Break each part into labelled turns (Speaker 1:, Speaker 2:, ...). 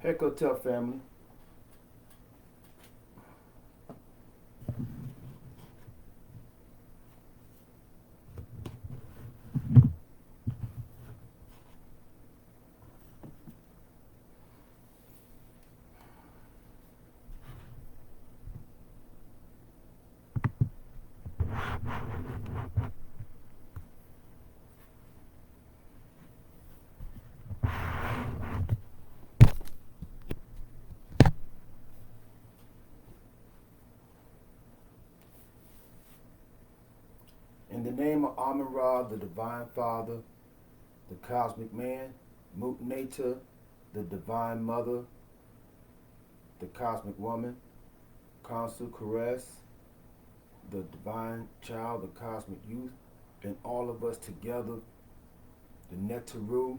Speaker 1: Heck Hotel family. In the name of Amun Ra, the Divine Father, the Cosmic Man, Mutnata, the Divine Mother, the Cosmic Woman, Consul Caress, the Divine Child, the Cosmic Youth, and all of us together, the Netaru,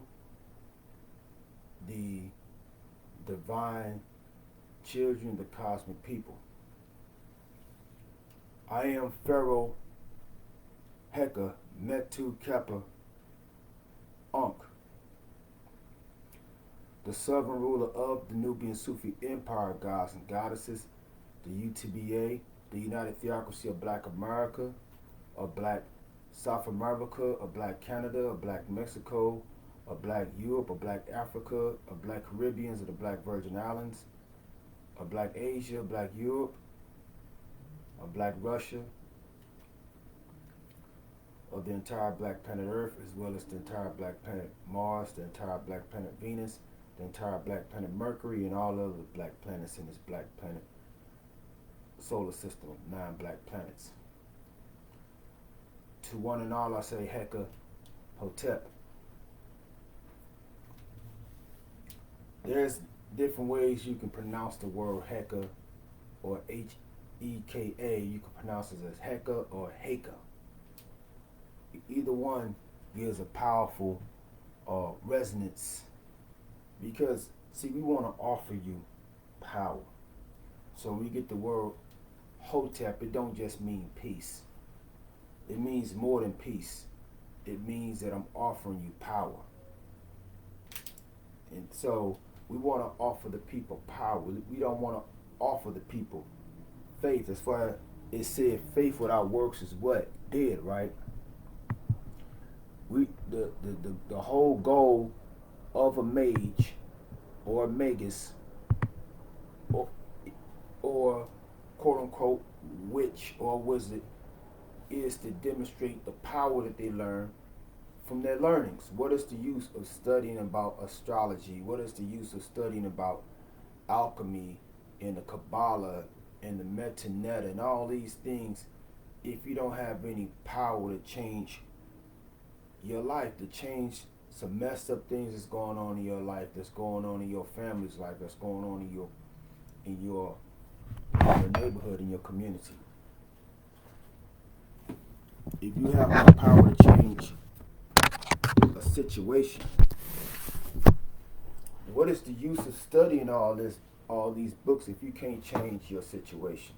Speaker 1: the Divine Children, the Cosmic People. I am Pharaoh Heka Metu Kepa Ankh, the sovereign ruler of the Nubiansufi Empire, gods and goddesses, the UTBA, the United Theocracy of Black America, of Black South America, of Black Canada, of Black Mexico, of Black Europe, of Black Africa, of Black Caribbeans, of the Black Virgin Islands, of Black Asia, Black Europe, of Black Russia, of the entire Black planet Earth, as well as the entire Black planet Mars, the entire Black planet Venus, the entire Black planet Mercury, and all other Black planets in this Black planet solar system of 9 Black planets. To one and all, I say Heka Hotep. There's different ways you can pronounce the word Heka, or H-E-K-A. You can pronounce it as Heka or Heka. Either one gives a powerful resonance, because see, we want to offer you power. So when you get the word Hotep, it don't just mean peace. It means more than peace. It means that I'm offering you power. And so we want to offer the people power. We don't want to offer the people faith. As far as it said, faith without works is what? Dead, right? The whole goal of a mage or a magus or quote unquote witch or wizard is to demonstrate the power that they learn from their learnings. What is the use of studying about astrology? What is the use of studying about alchemy and the Kabbalah and the Metanetta and all these things if you don't have any power to change your life, to change some messed up things that's going on in your life, that's going on in your family's life, that's going on in your neighborhood, in your community? If you have no power to change a situation, what is the use of studying all these books if you can't change your situation?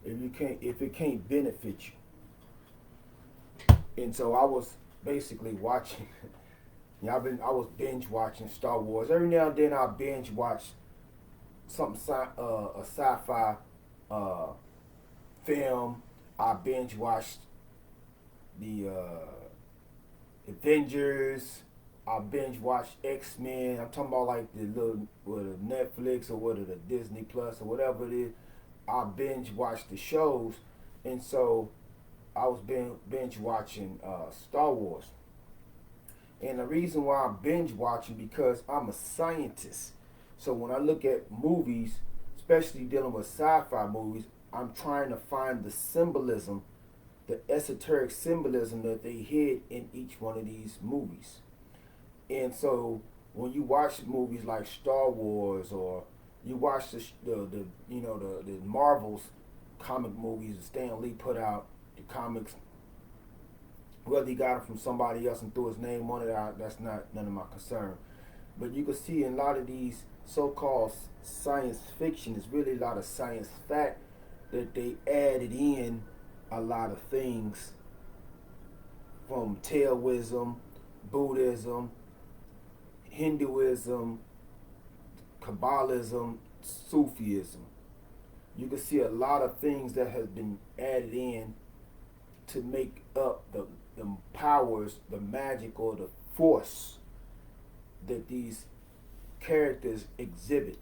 Speaker 1: If it can't benefit you? And so I was basically watching. I was binge watching Star Wars. Every now and then I binge watch something a sci-fi film. I binge watched the Avengers. I binge watched X-Men. I'm talking about like the little Netflix or whether the Disney Plus or whatever it is. I binge watched the shows, and so I was binge watching Star Wars. And the reason why I'm binge watching, because I'm a scientist. So when I look at movies, especially dealing with sci-fi movies, I'm trying to find the symbolism, the esoteric symbolism that they hid in each one of these movies. And so when you watch movies like Star Wars, or you watch the Marvel's comic movies that Stan Lee put out, the comics, whether he got it from somebody else and threw his name on it, that's not none of my concern. But you can see in a lot of these so-called science fiction, it's really a lot of science fact that they added in a lot of things from Taoism, Buddhism, Hinduism, Kabbalism, Sufism. You can see a lot of things that has been added in to make up the powers, the magic or the force that these characters exhibit.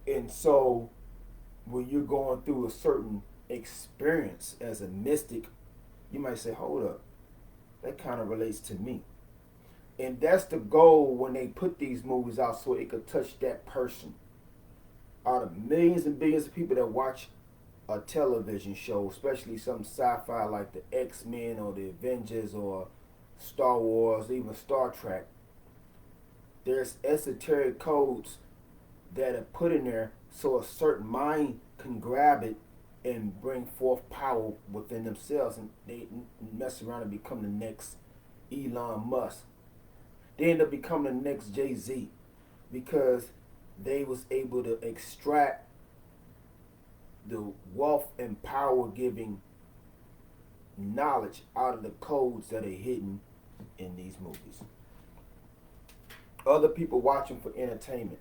Speaker 1: And so when you're going through a certain experience as a mystic, you might say, hold up, that kind of relates to me. And that's the goal when they put these movies out, so it could touch that person. Out of millions and billions of people that watch a television show, especially some sci-fi like the X-Men or the Avengers or Star Wars, even Star Trek, there's esoteric codes that are put in there so a certain mind can grab it and bring forth power within themselves, and they mess around and become the next Elon Musk. They end up becoming the next Jay-Z because they was able to extract the wealth and power giving knowledge out of the codes that are hidden in these movies. Other people watch them for entertainment.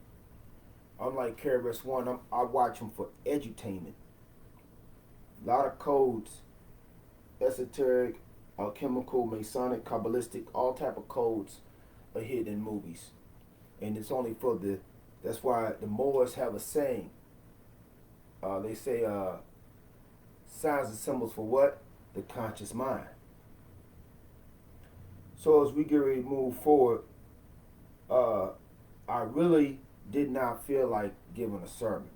Speaker 1: I'm like KRS One, I watch them for edutainment. A lot of codes, esoteric, alchemical, Masonic, Kabbalistic, all type of codes are hidden in movies. And it's only for that's why the Moors have a saying. They say signs and symbols for what? The conscious mind. So as we get ready to move forward, I really did not feel like giving a sermon.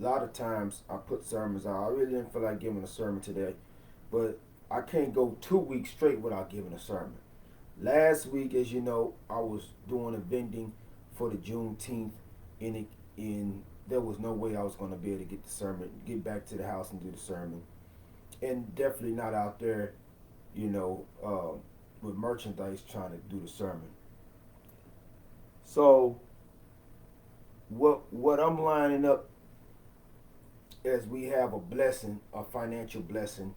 Speaker 1: A lot of times I put sermons out. I really didn't feel like giving a sermon today, but I can't go 2 weeks straight without giving a sermon. Last week, as you know, I was doing a vending for the Juneteenth, and there was no way I was going to be able to get the sermon, get back to the house and do the sermon, and definitely not out there, with merchandise trying to do the sermon. So what I'm lining up as we have a blessing, a financial blessing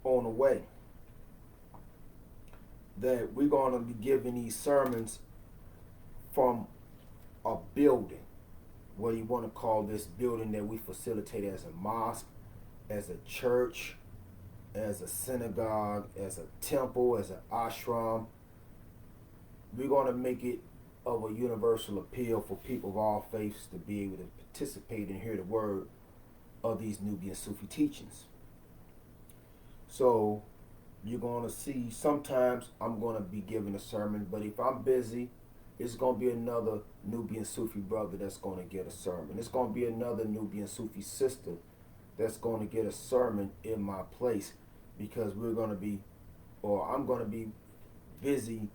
Speaker 1: on the way, that we're going to be giving these sermons from a building, what you want to call this building that we facilitate as a mosque, as a church, as a synagogue, as a temple, as an ashram. We're going to make it of a universal appeal for people of all faiths to be able to participate and hear the word of these Nubiansufi teachings. So you're going to see sometimes I'm going to be giving a sermon, but if I'm busy, it's going to be another Nubiansufi brother that's going to get a sermon. It's going to be another Nubiansufi sister that's going to get a sermon in my place, because I'm going to be busy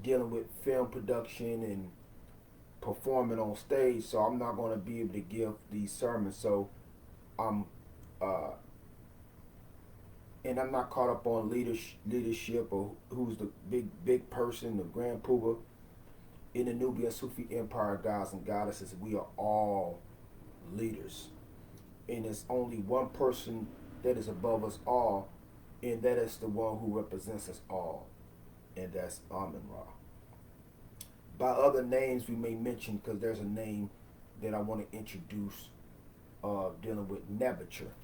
Speaker 1: dealing with film production and performing on stage, so I'm not going to be able to give these sermons. So and I'm not caught up on leadership or who's the big person, the grand poobah. In the Nubiansufi empire, gods and goddesses, we are all leaders, and there's only one person that is above us all, and that is the one who represents us all, and that's Amun-Ra. By other names we may mention, because there's a name that I want to introduce dealing with Nebuchadnezzar.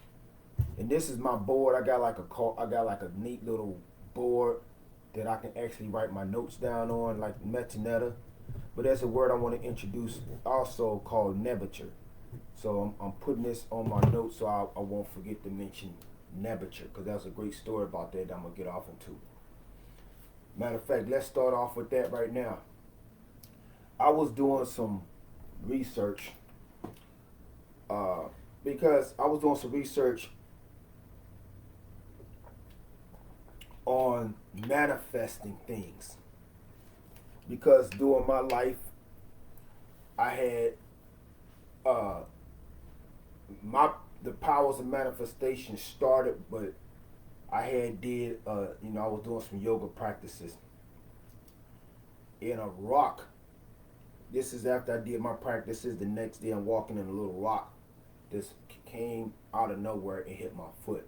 Speaker 1: And this is my board. I got like a neat little board that I can actually write my notes down on, like metaneta. But there's a word I want to introduce also called Nebuchadnezzar. So I'm putting this on my notes so I won't forget to mention Nebuchadnezzar, because that's a great story about that I'm going to get off into. Matter of fact, let's start off with that right now. I was doing some research on manifesting things, because during my life I had the powers of manifestation started, but I had I was doing some yoga practices in a rock. This is after I did my practices. The next day I'm walking in a little rock. This came out of nowhere and hit my foot.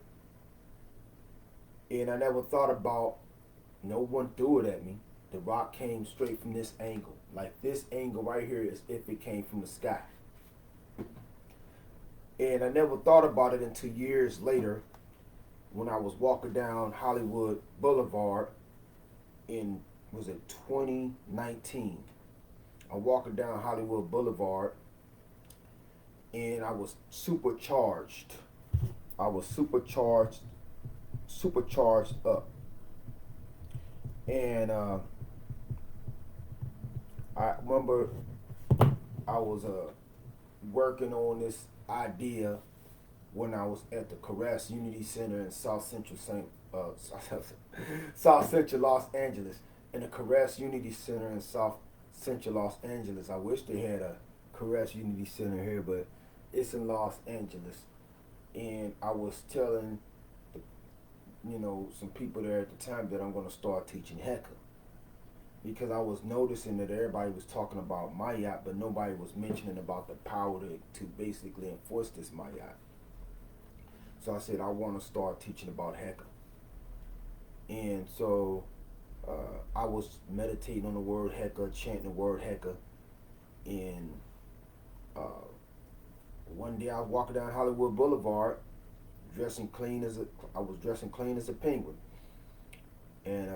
Speaker 1: And I never thought about, no one threw it at me. The rock came straight from this angle. Like this angle right here is if it came from the sky. And I never thought about it until years later when I was walking down Hollywood Boulevard in, was it 2019? I'm walking down Hollywood Boulevard and I was supercharged. I was supercharged up. And I remember I was working on this idea when I was at the Caress Unity Center in South Central Los Angeles. In the Caress Unity Center in South Central Los Angeles. I wish they had a Caress Unity Center here, but it's in Los Angeles. And I was telling some people there at the time that I'm going to start teaching Heka, because I was noticing that everybody was talking about Mayat, but nobody was mentioning about the power to basically enforce this Mayat. So I said I want to start teaching about Heka. And so I was meditating on the word Heka, chanting the word Heka, and one day I was walking down Hollywood Boulevard, I was dressing clean as a penguin, and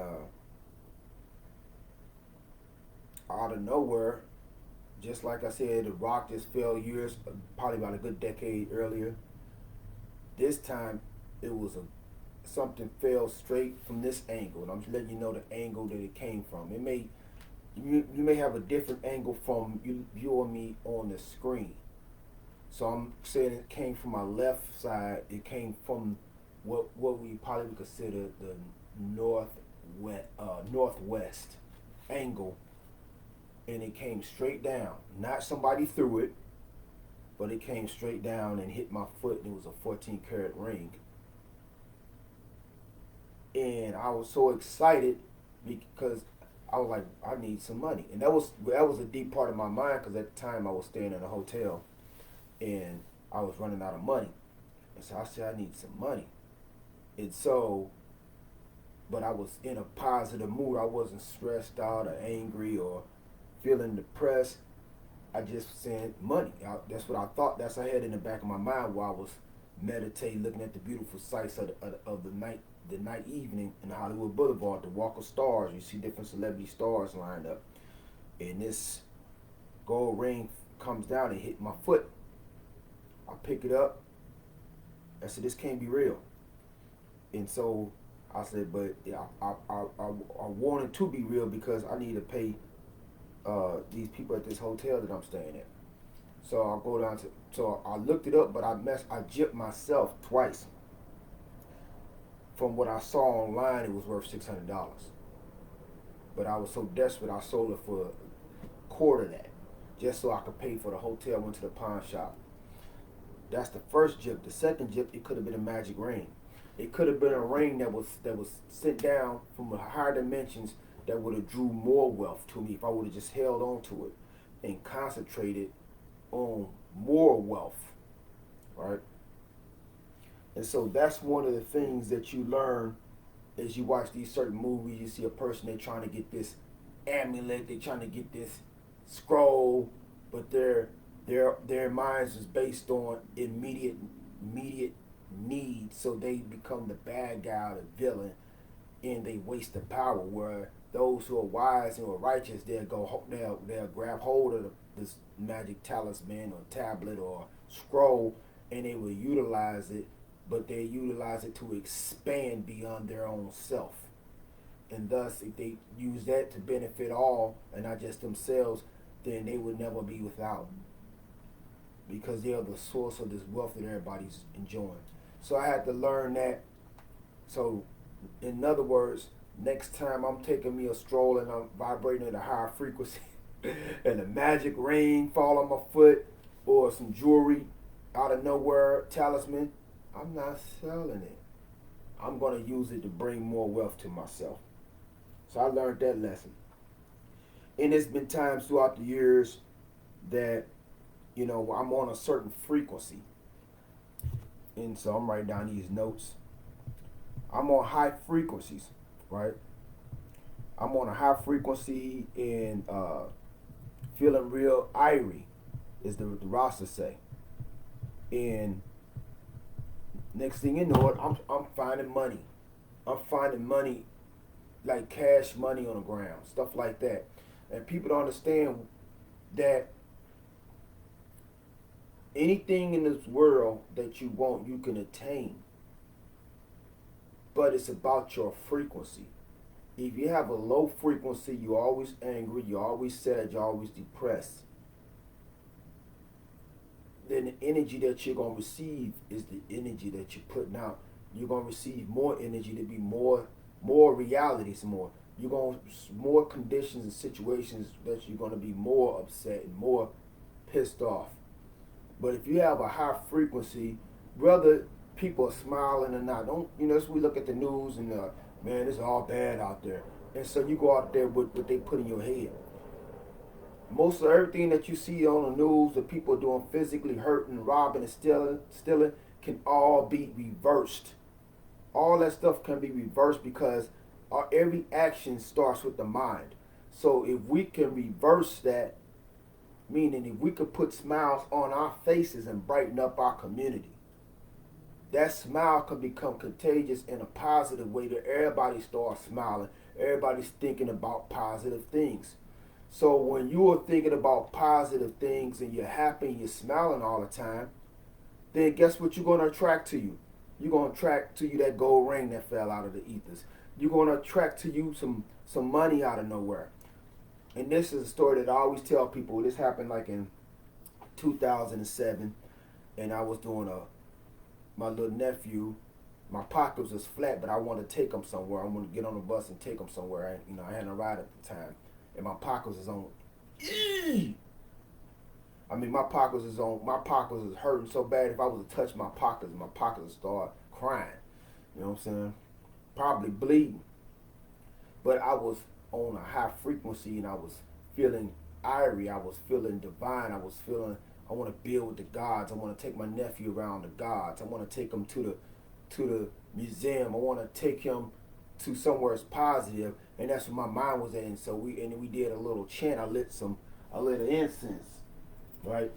Speaker 1: out of nowhere, just like I said, the rock just fell years, probably about a good decade earlier. This time, it was something fell straight from this angle, and I'm just letting you know the angle that it came from. You may have a different angle from you or me on the screen. So I'm saying it came from my left side. It came from what we probably would consider the northwest angle, and it came straight down. Not somebody threw it, but it came straight down and hit my foot, and it was a 14 karat ring. And I was so excited because I was like, I need some money. And that was a deep part of my mind, because at the time I was staying in a hotel and I was running out of money. And so I said, I need some money. And so, but I was in a positive mood. I wasn't stressed out or angry or feeling depressed. I just said money. That's what I thought. That's what I had in the back of my mind while I was meditating, looking at the beautiful sights of the night evening in Hollywood Boulevard, the Walk of Stars. You see different celebrity stars lined up. And this gold ring comes down and hit my foot. I pick it up. I said, this can't be real. And so I said, but yeah, I want it to be real, because I need to pay these people at this hotel that I'm staying at. So I go down to, so I looked it up, but I gypped myself twice. From what I saw online, it was worth $600. But I was so desperate, I sold it for a quarter of that, just so I could pay for the hotel. Went to the pawn shop. That's the first gyp. The second gyp, it could have been a magic ring. It could have been a ring that was sent down from higher dimensions that would have drew more wealth to me if I would have just held on to it and concentrated on more wealth, right? And so that's one of the things that you learn as you watch these certain movies. You see a person, they're trying to get this amulet, they're trying to get this scroll, but their minds is based on immediate need, so they become the bad guy or the villain, and they waste the power. Where those who are wise and who are righteous, they'll grab hold of this magic talisman or tablet or scroll, and they will utilize it, but they utilize it to expand beyond their own self. And thus, if they use that to benefit all and not just themselves, then they will never be without, because they are the source of this wealth that everybody's enjoying. So I had to learn that. So in other words, next time I'm taking me a stroll and I'm vibrating at a higher frequency and a magic ring fall on my foot or some jewelry out of nowhere, talisman, I'm not selling it. I'm going to use it to bring more wealth to myself. So I learned that lesson. And there's been times throughout the years that, I'm on a certain frequency. And so I'm writing down these notes. I'm on high frequencies, right? I'm on a high frequency and feeling real irie, is the Rasta say. And next thing you know, I'm finding money. I'm finding money, like cash money on the ground, stuff like that. And people don't understand that anything in this world that you want, you can attain. But it's about your frequency. If you have a low frequency, you're always angry, you're always sad, you're always depressed, then the energy that you're going to receive is the energy that you're putting out. You're going to receive more energy to be more realities, more. You're going to, more conditions and situations that you're going to be more upset and more pissed off. But if you have a high frequency, whether people are smiling or not, don't, you know, as we look at the news and man, it's all bad out there. And so you go out there with what they put in your head. Most of everything that you see on the news, the people doing physically hurting, robbing, and stealing can all be reversed. All that stuff can be reversed because every action starts with the mind. So if we can reverse that, meaning if we could put smiles on our faces and brighten up our community, that smile can become contagious in a positive way that everybody starts smiling. Everybody's thinking about positive things. So when you're thinking about positive things and you're happy and you're smiling all the time, then guess what you're going to attract to you? You're going to attract to you that gold ring that fell out of the ethers. You're going to attract to you some money out of nowhere. And this is a story that I always tell people. This happened like in 2007, and I was doing my little nephew. My pockets was flat, but I wanted to take him somewhere. I wanted to get on the bus and take him somewhere. I hadn't a ride at the time, and my pockets was on. I mean, my pockets is hurting so bad. If I was to touch my pockets would start crying. You know what I'm saying? Probably bleeding. But I was on a high frequency and I was feeling irie. I was feeling divine. I was feeling I want to build with the gods. I want to take my nephew around the gods. I want to take him to the museum. I want to take him to somewhere positive, and that's where my mind was at. And so we did a little chant. I lit an incense, right?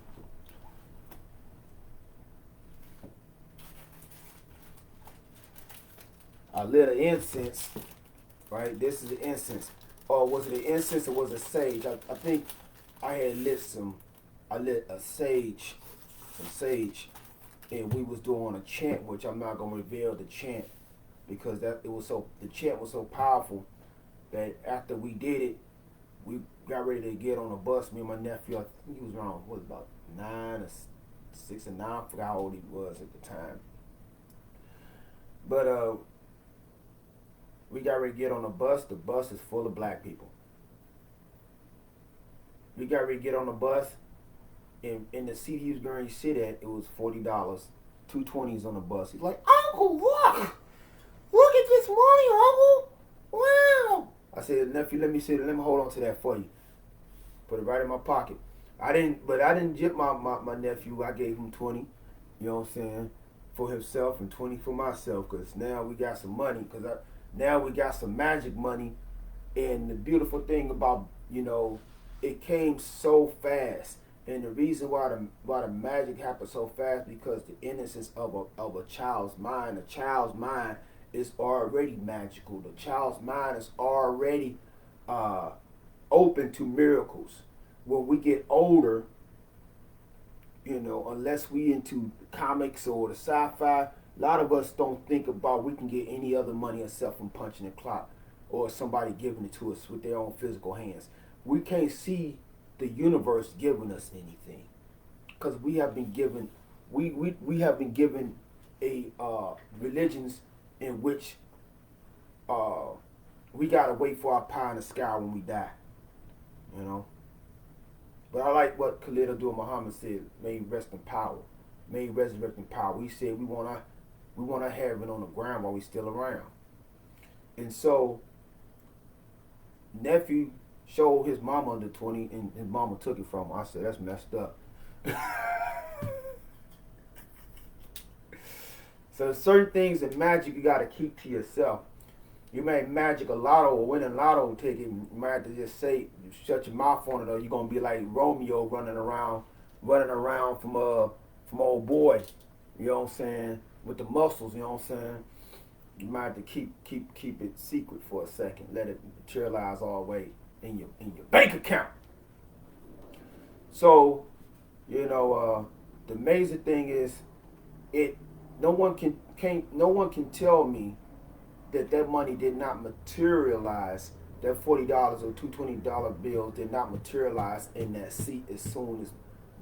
Speaker 1: I lit an incense, right? This is the incense. Or was it an incense or was it sage? I think I had lit a sage, some sage, and we was doing a chant, which I'm not gonna reveal the chant because the chant was so powerful that after we did it, we got ready to get on a bus. Me and my nephew, I think he was around about 9 or 6 or 9, I forgot how old he was at the time. But we got ready to get on a bus. The bus is full of black people. We got ready to get on the bus. In the seat he was going to sit at, it was $40, 220s on the bus. He's like, Uncle, look at this money, Uncle. Wow. I said, nephew, let me hold on to that for you. Put it right in my pocket. I didn't jip my nephew. I gave him 20, you know what I'm saying, for himself and 20 for myself, because now we got some money, now we got some magic money. And the beautiful thing about, it came so fast. And the reason why the magic happened so fast, because the innocence of a child's mind. A child's mind is already magical. The child's mind is already open to miracles. When we get older, unless we into comics or the sci-fi, a lot of us don't think about we can get any other money except from punching a clock or somebody giving it to us with their own physical hands. We can't see the universe giving us anything, because we have been given a religions in which we gotta wait for our pie in the sky when we die, But I like what Khalid Abdul Muhammad said: "May he rest in power, may he resurrect in power." We said we want to have it on the ground while we still around, and so nephew showed his mama the 20, and his mama took it from him. I said, that's messed up. So certain things in magic you got to keep to yourself. You may magic a lotto or win a lotto ticket. You might have to just say, shut your mouth on it, or you're gonna be like Romeo running around from old boy. You know what I'm saying? With the muscles. You know what I'm saying? You might have to keep it secret for a second. Let it materialize all the way in your bank account. So, the amazing thing is, no one can tell me that money did not materialize. That $40 or two $20 bills did not materialize in that seat as soon as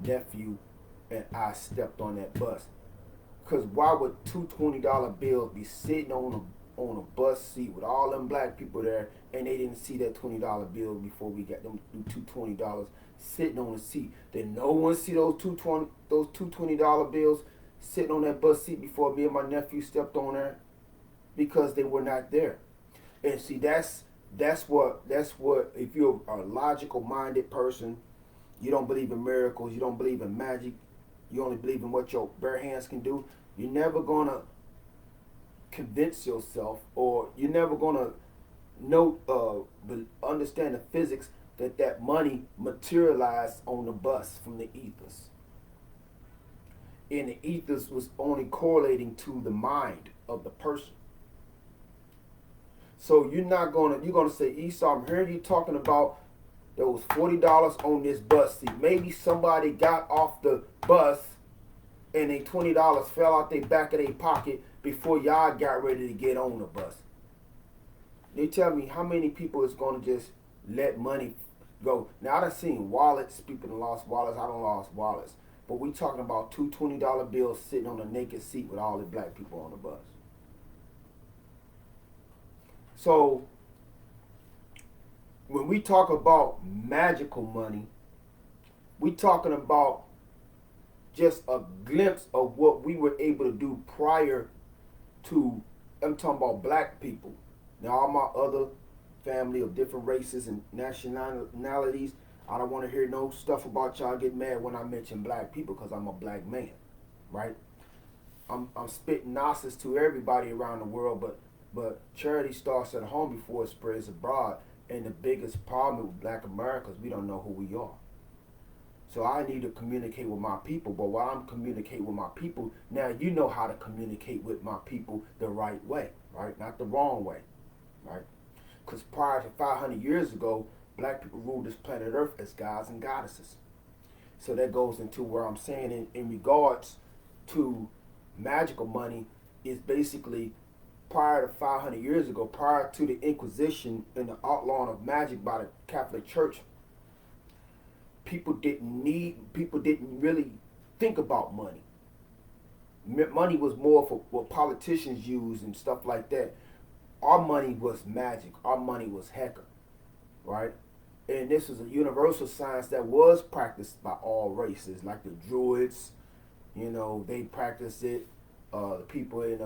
Speaker 1: nephew and I stepped on that bus. Cause why would two $20 bills be sitting on a bus seat with all them black people there, and they didn't see that $20 bill before we got them two $20 sitting on the seat? Did no one see those two $20 bills sitting on that bus seat before me and my nephew stepped on there? Because they were not there. And see, that's what if you're a logical minded person, you don't believe in miracles, you don't believe in magic, you only believe in what your bare hands can do, you're never gonna convince yourself, or you're never gonna understand the physics that money materialized on the bus from the ethers. And the ethers was only correlating to the mind of the person. So you're gonna say, Esau, I'm hearing you talking about there was $40 on this bus seat. Maybe somebody got off the bus and they $20 fell out their back of their pocket before y'all got ready to get on the bus. They tell me how many people is gonna just let money go. Now I done seen wallets, people done lost wallets, I done lost wallets. But we talking about two $20 bills sitting on a naked seat with all the black people on the bus. So when we talk about magical money, we talking about just a glimpse of what we were able to do prior to, I'm talking about black people. Now all my other family of different races and nationalities, I don't want to hear no stuff about y'all get mad when I mention black people, because I'm a black man, right? I'm spitting Gnosis to everybody around the world, but charity starts at home before it spreads abroad. And the biggest problem with black America is we don't know who we are. So I need to communicate with my people. But while I'm communicating with my people, now you know how to communicate with my people the right way, right? Not the wrong way, right? Because prior to 500 years ago, black people ruled this planet Earth as gods and goddesses. So that goes into where I'm saying in regards to magical money is basically prior to 500 years ago, prior to the Inquisition and the outlawing of magic by the Catholic Church, people didn't really think about money. Money was more for what politicians used and stuff like that. Our money was magic. Our money was Heka, right? And this was a universal science that was practiced by all races, like the Druids. They practiced it. The people in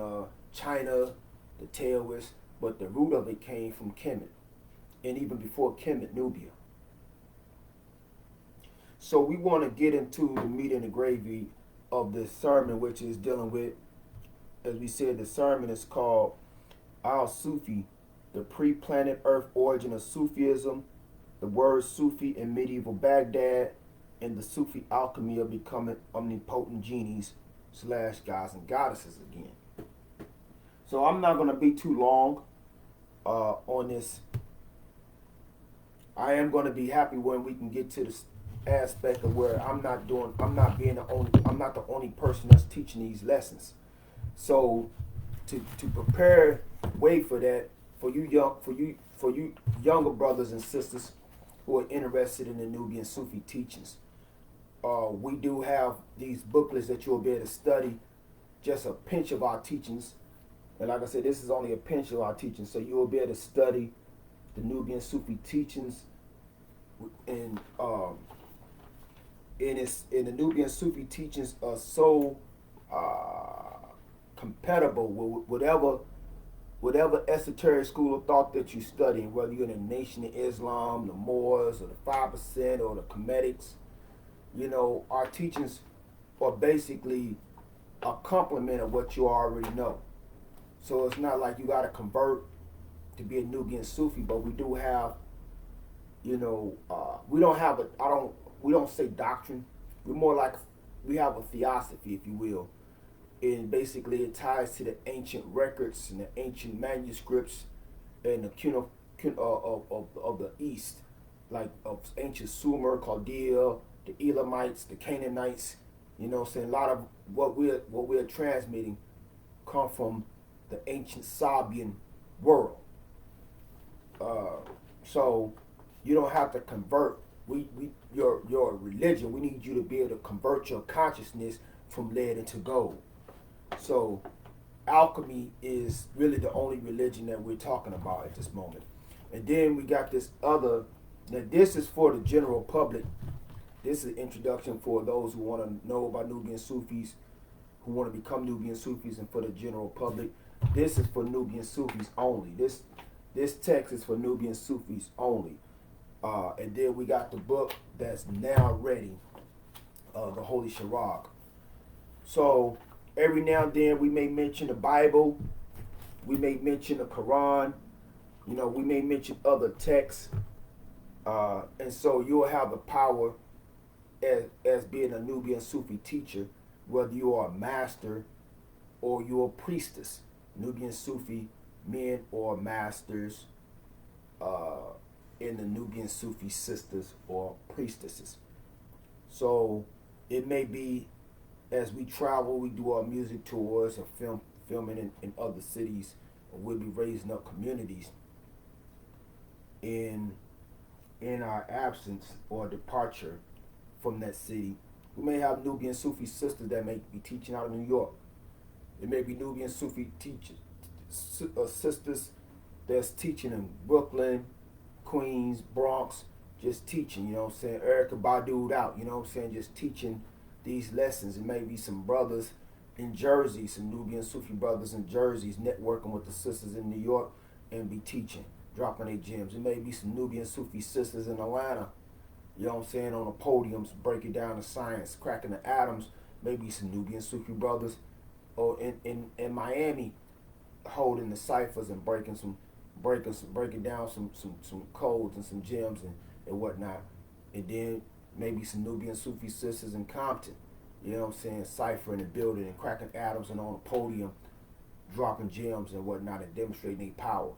Speaker 1: China, the Taoists, but the root of it came from Kemet, and even before Kemet, Nubia. So we want to get into the meat and the gravy of this sermon, which is dealing with, as we said, the sermon is called Al-Sufi, the pre-planet Earth origin of Sufism, the word Sufi in medieval Baghdad, and the Sufi alchemy of becoming omnipotent genies / gods and goddesses again. So I'm not going to be too long on this. I am going to be happy when we can get to this aspect of where I'm not the only person that's teaching these lessons. So to prepare way for that, for you younger brothers and sisters who are interested in the Nubiansufi teachings, we do have these booklets that you'll be able to study, just a pinch of our teachings. And like I said, this is only a pinch of our teachings, so you will be able to study the Nubiansufi teachings, and the Nubiansufi teachings are so compatible with whatever esoteric school of thought that you study, whether you're in the Nation of Islam, the Moors, or the 5%, or the KEMETICs. Our teachings are basically a complement of what you already know. So it's not like you got to convert to be a Nubian Sufi, but we do have, we don't have we don't say doctrine. We're more like, we have a theosophy, if you will. And basically it ties to the ancient records and the ancient manuscripts and the of the East, like of ancient Sumer, Chaldea, the Elamites, the Canaanites. A lot of what we're transmitting come from the ancient Sabian world. So you don't have to convert. Your religion. We need you to be able to convert your consciousness from lead into gold. So alchemy is really the only religion that we're talking about at this moment. And then we got this other. Now this is for the general public. This is an introduction for those who want to know about Nubian Sufis, who want to become Nubian Sufis, and for the general public. This is for Nubian Sufis only. This text is for Nubian Sufis only. And then we got the book that's now ready, the Holy Sharag. So every now and then we may mention the Bible, we may mention the Quran, we may mention other texts. And so you'll have the power as being a Nubian Sufi teacher, whether you are a master or you're a priestess. Nubian Sufi men or masters in the Nubian Sufi sisters or priestesses. So it may be, as we travel, we do our music tours or filming in other cities, and we'll be raising up communities in our absence or departure from that city. We may have Nubian Sufi sisters that may be teaching out of New York. There may be Nubian Sufi teachers, sisters that's teaching in Brooklyn, Queens, Bronx, just teaching, Erica Badu'd out, just teaching these lessons. It may be some brothers in Jersey, some Nubian Sufi brothers in Jersey networking with the sisters in New York and be teaching, dropping their gems. It may be some Nubian Sufi sisters in Atlanta, on the podiums, breaking down the science, cracking the atoms. Maybe some Nubian Sufi brothers or in Miami holding the ciphers and breaking down some codes and some gems and whatnot. And then maybe some Nubian Sufi sisters in Compton, ciphering and building and cracking atoms and on the podium, dropping gems and whatnot and demonstrating their power.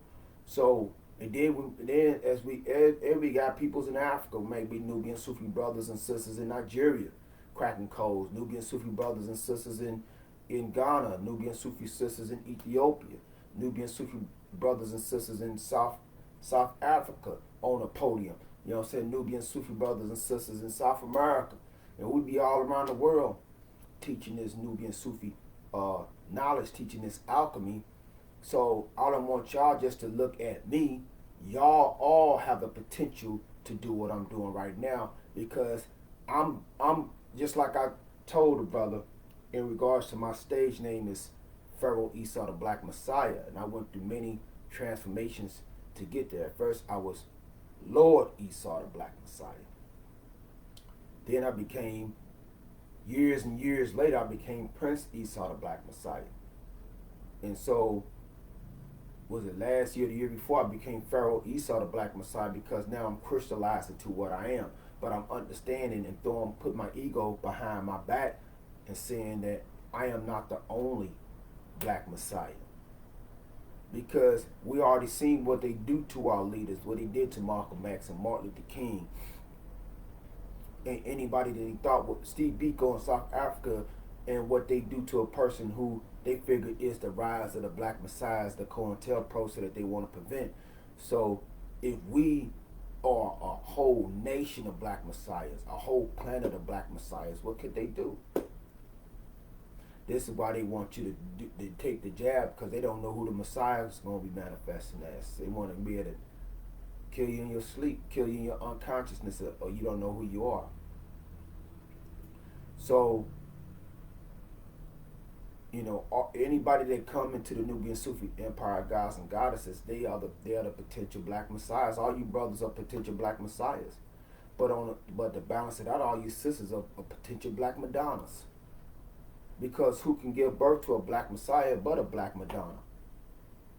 Speaker 1: So, and then as we got peoples in Africa, maybe Nubian Sufi brothers and sisters in Nigeria, cracking codes, Nubian Sufi brothers and sisters in Ghana, Nubian Sufi sisters in Ethiopia, Nubian Sufi brothers and sisters in South Africa on a podium. Nubian Sufi brothers and sisters in South America. And we be all around the world teaching this Nubian Sufi knowledge, teaching this alchemy. So I don't want y'all just to look at me. Y'all all have the potential to do what I'm doing right now, because I'm just like I told the brother in regards to my stage name is Pharaoh Esau the Black Messiah, and I went through many transformations to get there. At first I was Lord Esau the Black Messiah. Then I became, years and years later, I became Prince Esau the Black Messiah. And so, was it last year, the year before, I became Pharaoh Esau the Black Messiah, because now I'm crystallized into what I am. But I'm understanding and put my ego behind my back and saying that I am not the only Black Messiah. Because we already seen what they do to our leaders, what they did to Malcolm X and Martin Luther King. And anybody that they thought was Steve Biko in South Africa, and what they do to a person who they figure is the rise of the Black Messiahs, the COINTELPRO, that they want to prevent. So if we are a whole nation of Black Messiahs, a whole planet of Black Messiahs, what could they do? This is why they want you to take the jab, because they don't know who the Messiah is going to be manifesting as. They want to be able to kill you in your sleep, kill you in your unconsciousness, or you don't know who you are. So, anybody that come into the Nubian Sufi empire, gods and goddesses, they are the potential Black Messiahs. All you brothers are potential Black Messiahs, but to balance it out, all you sisters are potential Black Madonnas. Because who can give birth to a Black Messiah but a Black Madonna?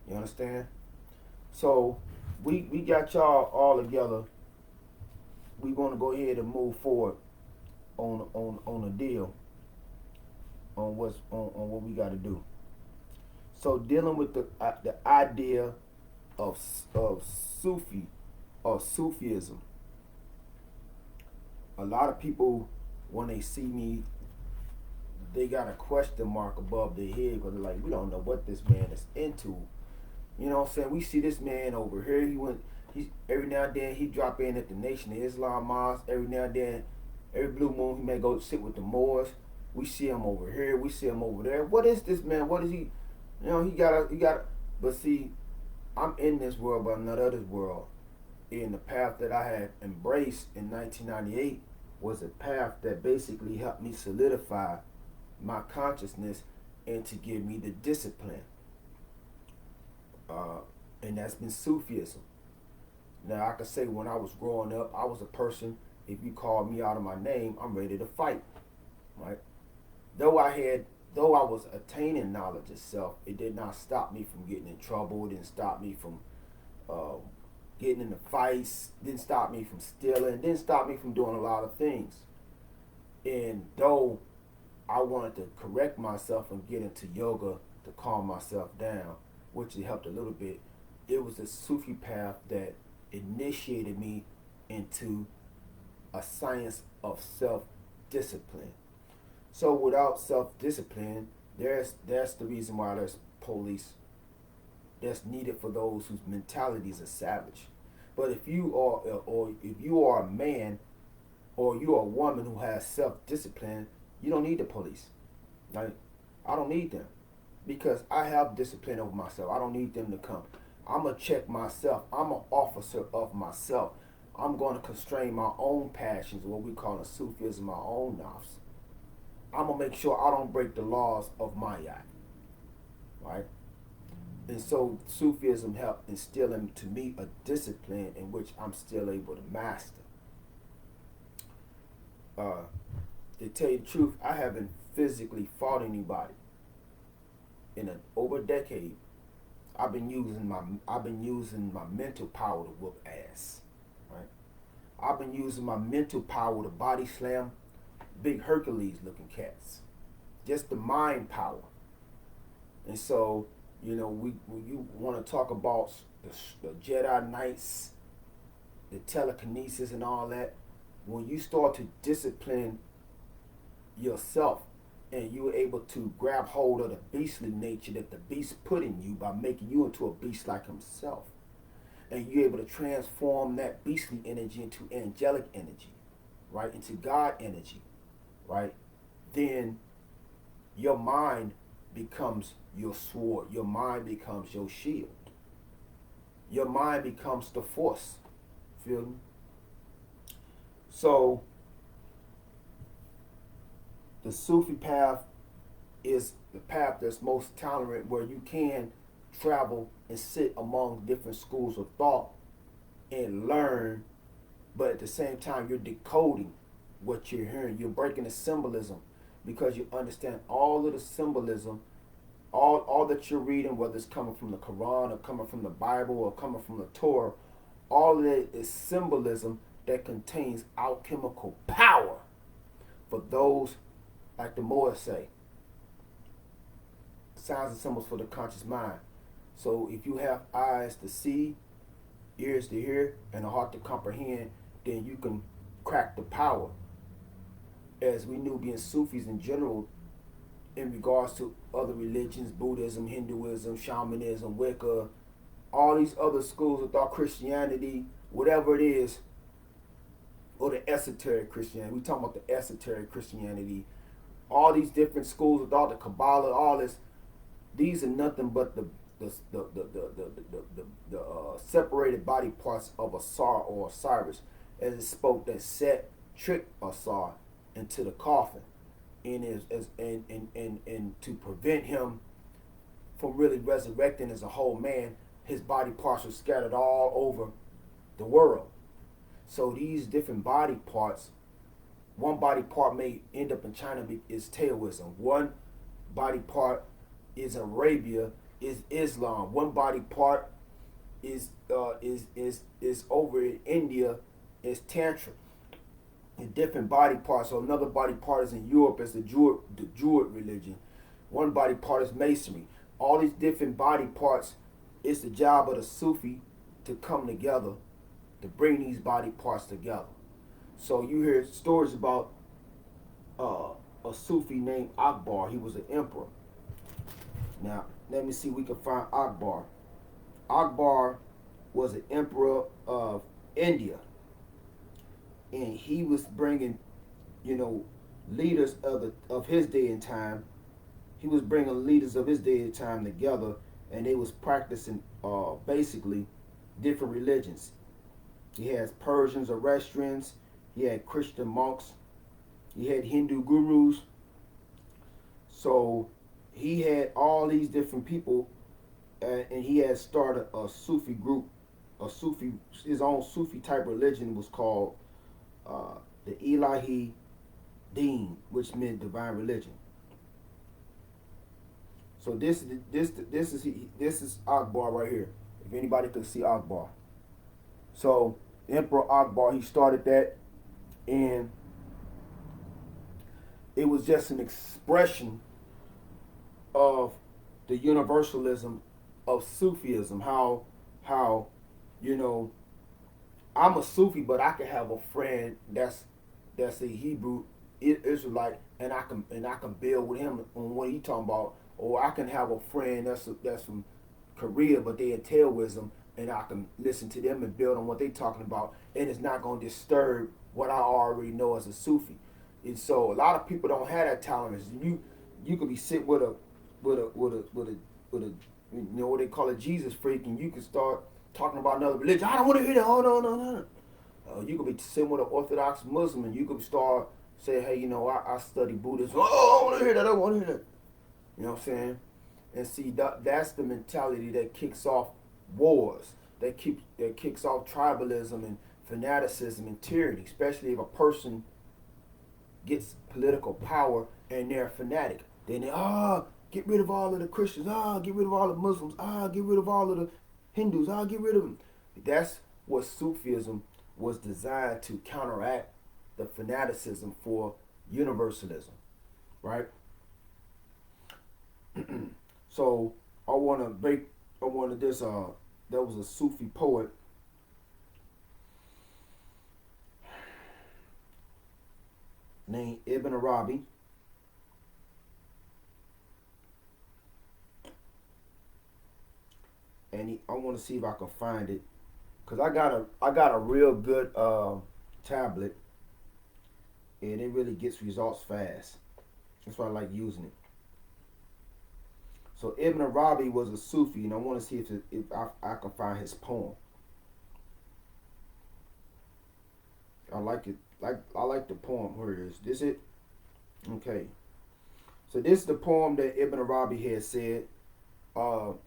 Speaker 1: You understand? So we got y'all all together. We want to go ahead and move forward on a deal on what we got to do. So dealing with the idea of Sufi or Sufism. A lot of people, when they see me, they got a question mark above their head because they're like, we don't know what this man is into. You know what I'm saying? We see this man over here. He every now and then he drop in at the Nation of Islam mosque. Every now and then, every blue moon he may go sit with the Moors. We see him over here. We see him over there. What is this man? What is he? You know, he got. But see, I'm in this world, but I'm not of this world. And the path that I had embraced in 1998 was a path that basically helped me solidify my consciousness and to give me the discipline. And that's been Sufism. Now I could say when I was growing up, I was a person, if you call me out of my name, I'm ready to fight. Right? Though I was attaining knowledge itself, it did not stop me from getting in trouble. It didn't stop me from getting into fights. Didn't stop me from stealing. Didn't stop me from doing a lot of things. And though I wanted to correct myself and get into yoga to calm myself down, which it helped a little bit, it was the Sufi path that initiated me into a science of self-discipline. So without self-discipline, that's the reason why there's police that's needed for those whose mentalities are savage. But if you are a man or you're a woman who has self-discipline, you don't need the police. Right? I don't need them because I have discipline over myself. I don't need them to come. I'm going to check myself. I'm an officer of myself. I'm going to constrain my own passions, what we call in Sufism, my own nafs. I'm going to make sure I don't break the laws of my eye. Right? And so Sufism helped instill into me a discipline in which I'm still able to master. To tell you the truth, I haven't physically fought anybody in over a decade. I've been using my mental power to whoop ass. Right? I've been using my mental power to body slam big Hercules looking cats. Just the mind power. And so, you know, when you want to talk about the Jedi Knights, the telekinesis and all that, when you start to discipline yourself and you're able to grab hold of the beastly nature that the beast put in you by making you into a beast like himself, and you're able to transform that beastly energy into angelic energy, right, into God energy, right, then your mind becomes your sword. Your mind becomes your shield. Your mind becomes the force. Feel me? So the Sufi path is the path that's most tolerant, where you can travel and sit among different schools of thought and learn, but at the same time you're decoding what you're hearing. You're breaking the symbolism because you understand all of the symbolism, all that you're reading, whether it's coming from the Quran or coming from the Bible or coming from the Torah, all of it is symbolism that contains alchemical power for those, like the Moors say, signs and symbols for the conscious mind. So if you have eyes to see, ears to hear, and a heart to comprehend, then you can crack the power. As we Nubiansufis in general, in regards to other religions, Buddhism, Hinduism, shamanism, Wicca, all these other schools of thought, Christianity, whatever it is, or the esoteric Christianity. We talking about the esoteric Christianity. All these different schools of thought, the Kabbalah, all this. These are nothing but the separated body parts of Asar or Osiris, as it spoke that Set tricked Asar into the coffin, and to prevent him from really resurrecting as a whole man, his body parts were scattered all over the world. So these different body parts, one body part may end up in China is Taoism. One body part is Arabia, is Islam. One body part is over in India is Tantra. In different body parts. So another body part is in Europe as the Druid religion. One body part is Masonry. All these different body parts, it's the job of the Sufi to come together to bring these body parts together. So you hear stories about a Sufi named Akbar. He was an emperor. Now, let me see if we can find Akbar. Akbar was an emperor of India. And he was bringing, leaders of his day and time. He was bringing leaders of his day and time together, and they was practicing basically different religions. He has Persians, Zoroastrians. He had Christian monks. He had Hindu gurus. So he had all these different people, and he had started a Sufi group, his own Sufi type religion was called the Ilahi Deen, which meant divine religion. So this is Akbar right here. If anybody could see Akbar. So Emperor Akbar, he started that, and it was just an expression of the universalism of Sufism. How I'm a Sufi, but I can have a friend that's a Hebrew Israelite, and I can build with him on what he talking about. Or I can have a friend that's from Korea, but they in Taoism, and I can listen to them and build on what they talking about, and it's not going to disturb what I already know as a Sufi. And so a lot of people don't have that tolerance. You could be sitting with a what they call a Jesus freak, and you can start talking about another religion. I don't want to hear that. Oh no. You could be sitting with an Orthodox Muslim, and you could start saying, hey, I study Buddhism. Oh, I want to hear that. I want to hear that. You know what I'm saying? And see, that's the mentality that kicks off wars. That kicks off tribalism and fanaticism and tyranny, especially if a person gets political power and they're a fanatic. Then they get rid of all of the Christians. Get rid of all the Muslims. Get rid of all of the Hindus. Get rid of them. That's what Sufism was designed to counteract the fanaticism for universalism, right? So there was a Sufi poet named Ibn Arabi. And I want to see if I can find it, cause I got a real good tablet, and it really gets results fast. That's why I like using it. So Ibn Arabi was a Sufi, and I want to see if I can find his poem. I like it. I like the poem. Where it is? This it? Okay. So this is the poem that Ibn Arabi had said. Ibn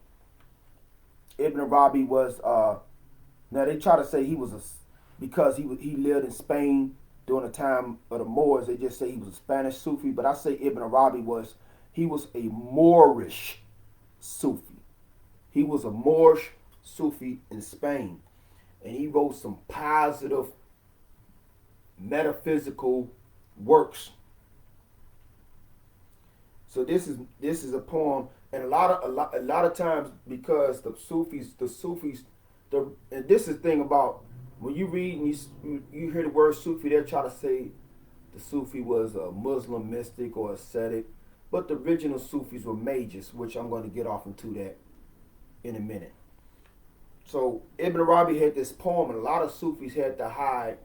Speaker 1: Arabi was now they try to say he was because he lived in Spain during the time of the Moors. They just say he was a Spanish Sufi, but I say Ibn Arabi was a Moorish Sufi. He was a Moorish Sufi in Spain, and he wrote some positive metaphysical works. So this is a poem, and a lot of times, because the Sufis, and this is the thing about when you read and you hear the word Sufi, they'll try to say the Sufi was a Muslim mystic or ascetic, but the original Sufis were mages, which I'm going to get off into that in a minute. So Ibn Arabi had this poem, and a lot of Sufis had to hide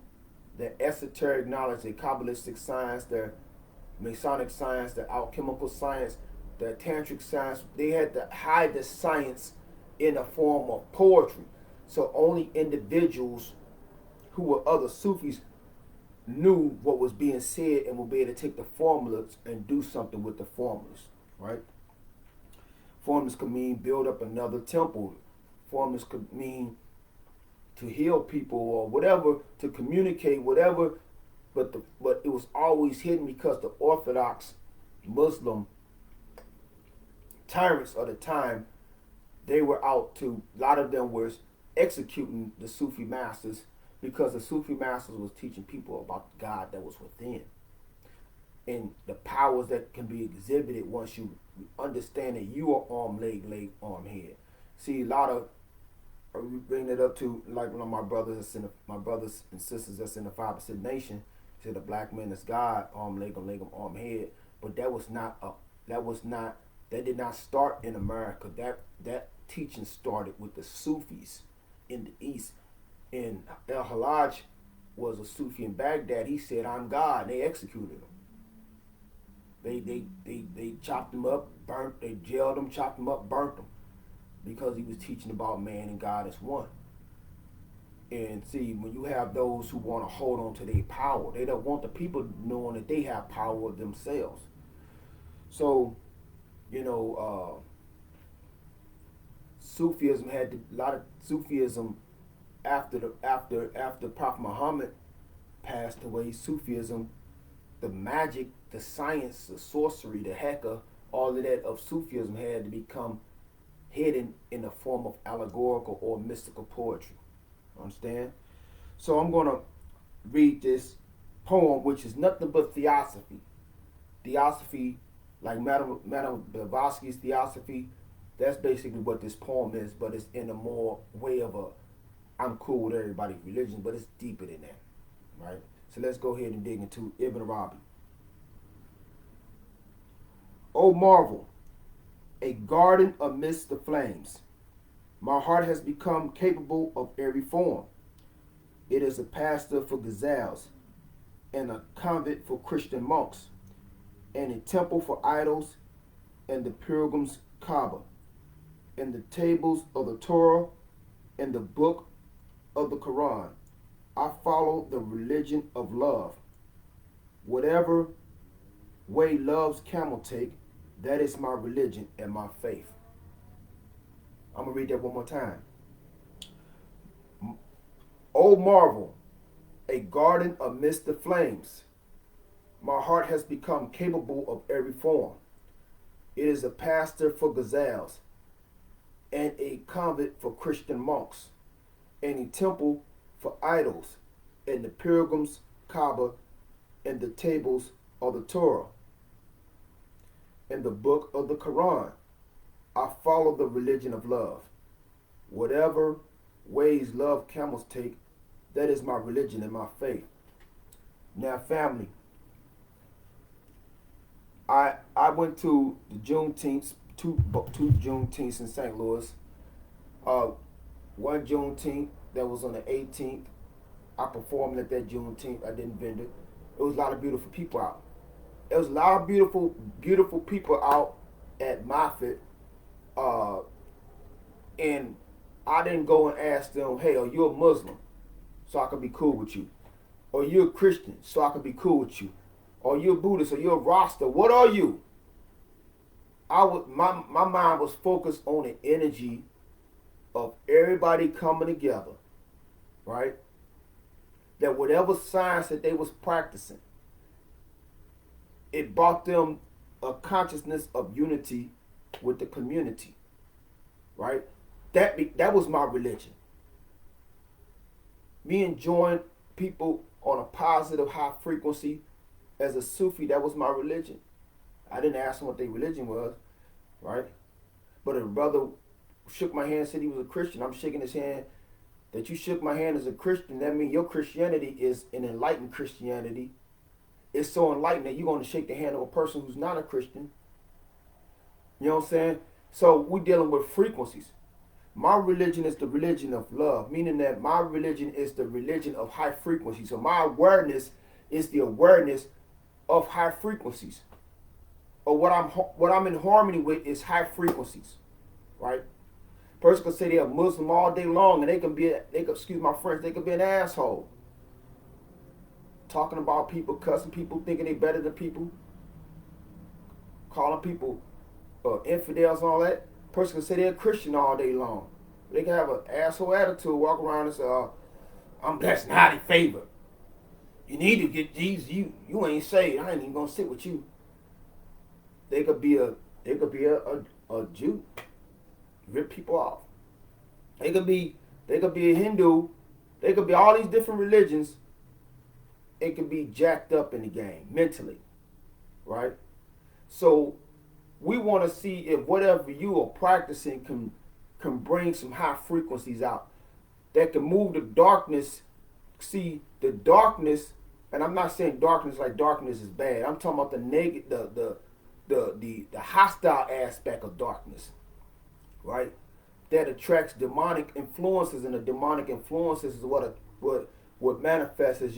Speaker 1: their esoteric knowledge, their Kabbalistic science, their Masonic science, their alchemical science, their Tantric science. They had to hide the science in a form of poetry. So only individuals who were other Sufis knew what was being said and would be able to take the formulas and do something with the formulas, right? Formulas could mean build up another temple. Formulas could mean to heal people or whatever, to communicate whatever, but it was always hidden because the Orthodox Muslim tyrants of the time, they were out to, a lot of them were executing the Sufi masters, because the Sufi masters was teaching people about God that was within and the powers that can be exhibited once you understand that you are arm, leg, arm, head. See, a lot of we bring it up to like one of my brothers that's in my brothers and sisters that's in the 5% nation. Said the black man is God, arm, leg, arm, head. But that did not start in America. That teaching started with the Sufis in the East. And Al-Hallaj was a Sufi in Baghdad. He said, "I'm God." And they executed him. They chopped him up, they jailed him, chopped him up, burnt him, because he was teaching about man and God as one. And see, when you have those who want to hold on to their power, they don't want the people knowing that they have power themselves. So, Sufism had a lot of Sufism after Prophet Muhammad passed away. Sufism, the magic, the science, the sorcery, the heka, all of that of Sufism had to become hidden in the form of allegorical or mystical poetry. Understand? So I'm going to read this poem, which is nothing but theosophy. Theosophy, like Madame Blavatsky's theosophy, that's basically what this poem is, but it's in a more way of a, I'm cool with everybody's religion, but it's deeper than that, right? So let's go ahead and dig into Ibn Arabi. O marvel, a garden amidst the flames. My heart has become capable of every form. It is a pasture for gazelles, and a convent for Christian monks, and a temple for idols, and the pilgrim's Kaaba, and the tables of the Torah, and the book of the Quran. I follow the religion of love. Whatever way love's camel take, that is my religion and my faith. I'm going to read that one more time. O marvel, a garden amidst the flames. My heart has become capable of every form. It is a pasture for gazelles, and a convent for Christian monks, and a temple for idols, and the pilgrim's Kaaba, and the tables of the Torah, and the book of the Quran. I follow the religion of love. Whatever ways love camels take, that is my religion and my faith. Now, family, I went to the Juneteenth, two Juneteenths in St. Louis. One Juneteenth that was on the 18th. I performed at that Juneteenth. I didn't vendor. It was a lot of beautiful people out. There was a lot of beautiful people out at Moffitt. And I didn't go and ask them, hey, are you a Muslim? So I could be cool with you. Or you're a Christian, so I could be cool with you. Or you're a Buddhist, or you're a Rasta. What are you? My mind was focused on the energy of everybody coming together, right? That whatever science that they was practicing, it brought them a consciousness of unity with the community, right? That was my religion. Me enjoying people on a positive high frequency as a Sufi, that was my religion. I didn't ask them what their religion was, right? But a brother shook my hand and said he was a Christian. I'm shaking his hand. That you shook my hand as a Christian, that means your Christianity is an enlightened Christianity. It's so enlightened that you're going to shake the hand of a person who's not a Christian. You know what I'm saying? So we're dealing with frequencies. My religion is the religion of love, meaning that my religion is the religion of high frequency. So my awareness is the awareness of high frequencies. Or what I'm in harmony with is high frequencies, right? Person could say they're a Muslim all day long, and they could excuse my French, they could be an asshole. Talking about people, cussing people, thinking they better than people, calling people infidels and all that. Person could say they're a Christian all day long. They can have an asshole attitude, walk around and say, I'm blessed and highly favored. You need to get Jesus. You ain't saved. I ain't even gonna sit with you. They could be a Jew, rip people off. They could be They could be a Hindu. They could be all these different religions. It could be jacked up in the game mentally, right? So we want to see if whatever you are practicing can bring some high frequencies out that can move the darkness. See, the darkness, and I'm not saying darkness like darkness is bad. I'm talking about the negative, the hostile aspect of darkness, right? That attracts demonic influences, and the demonic influences is what manifests as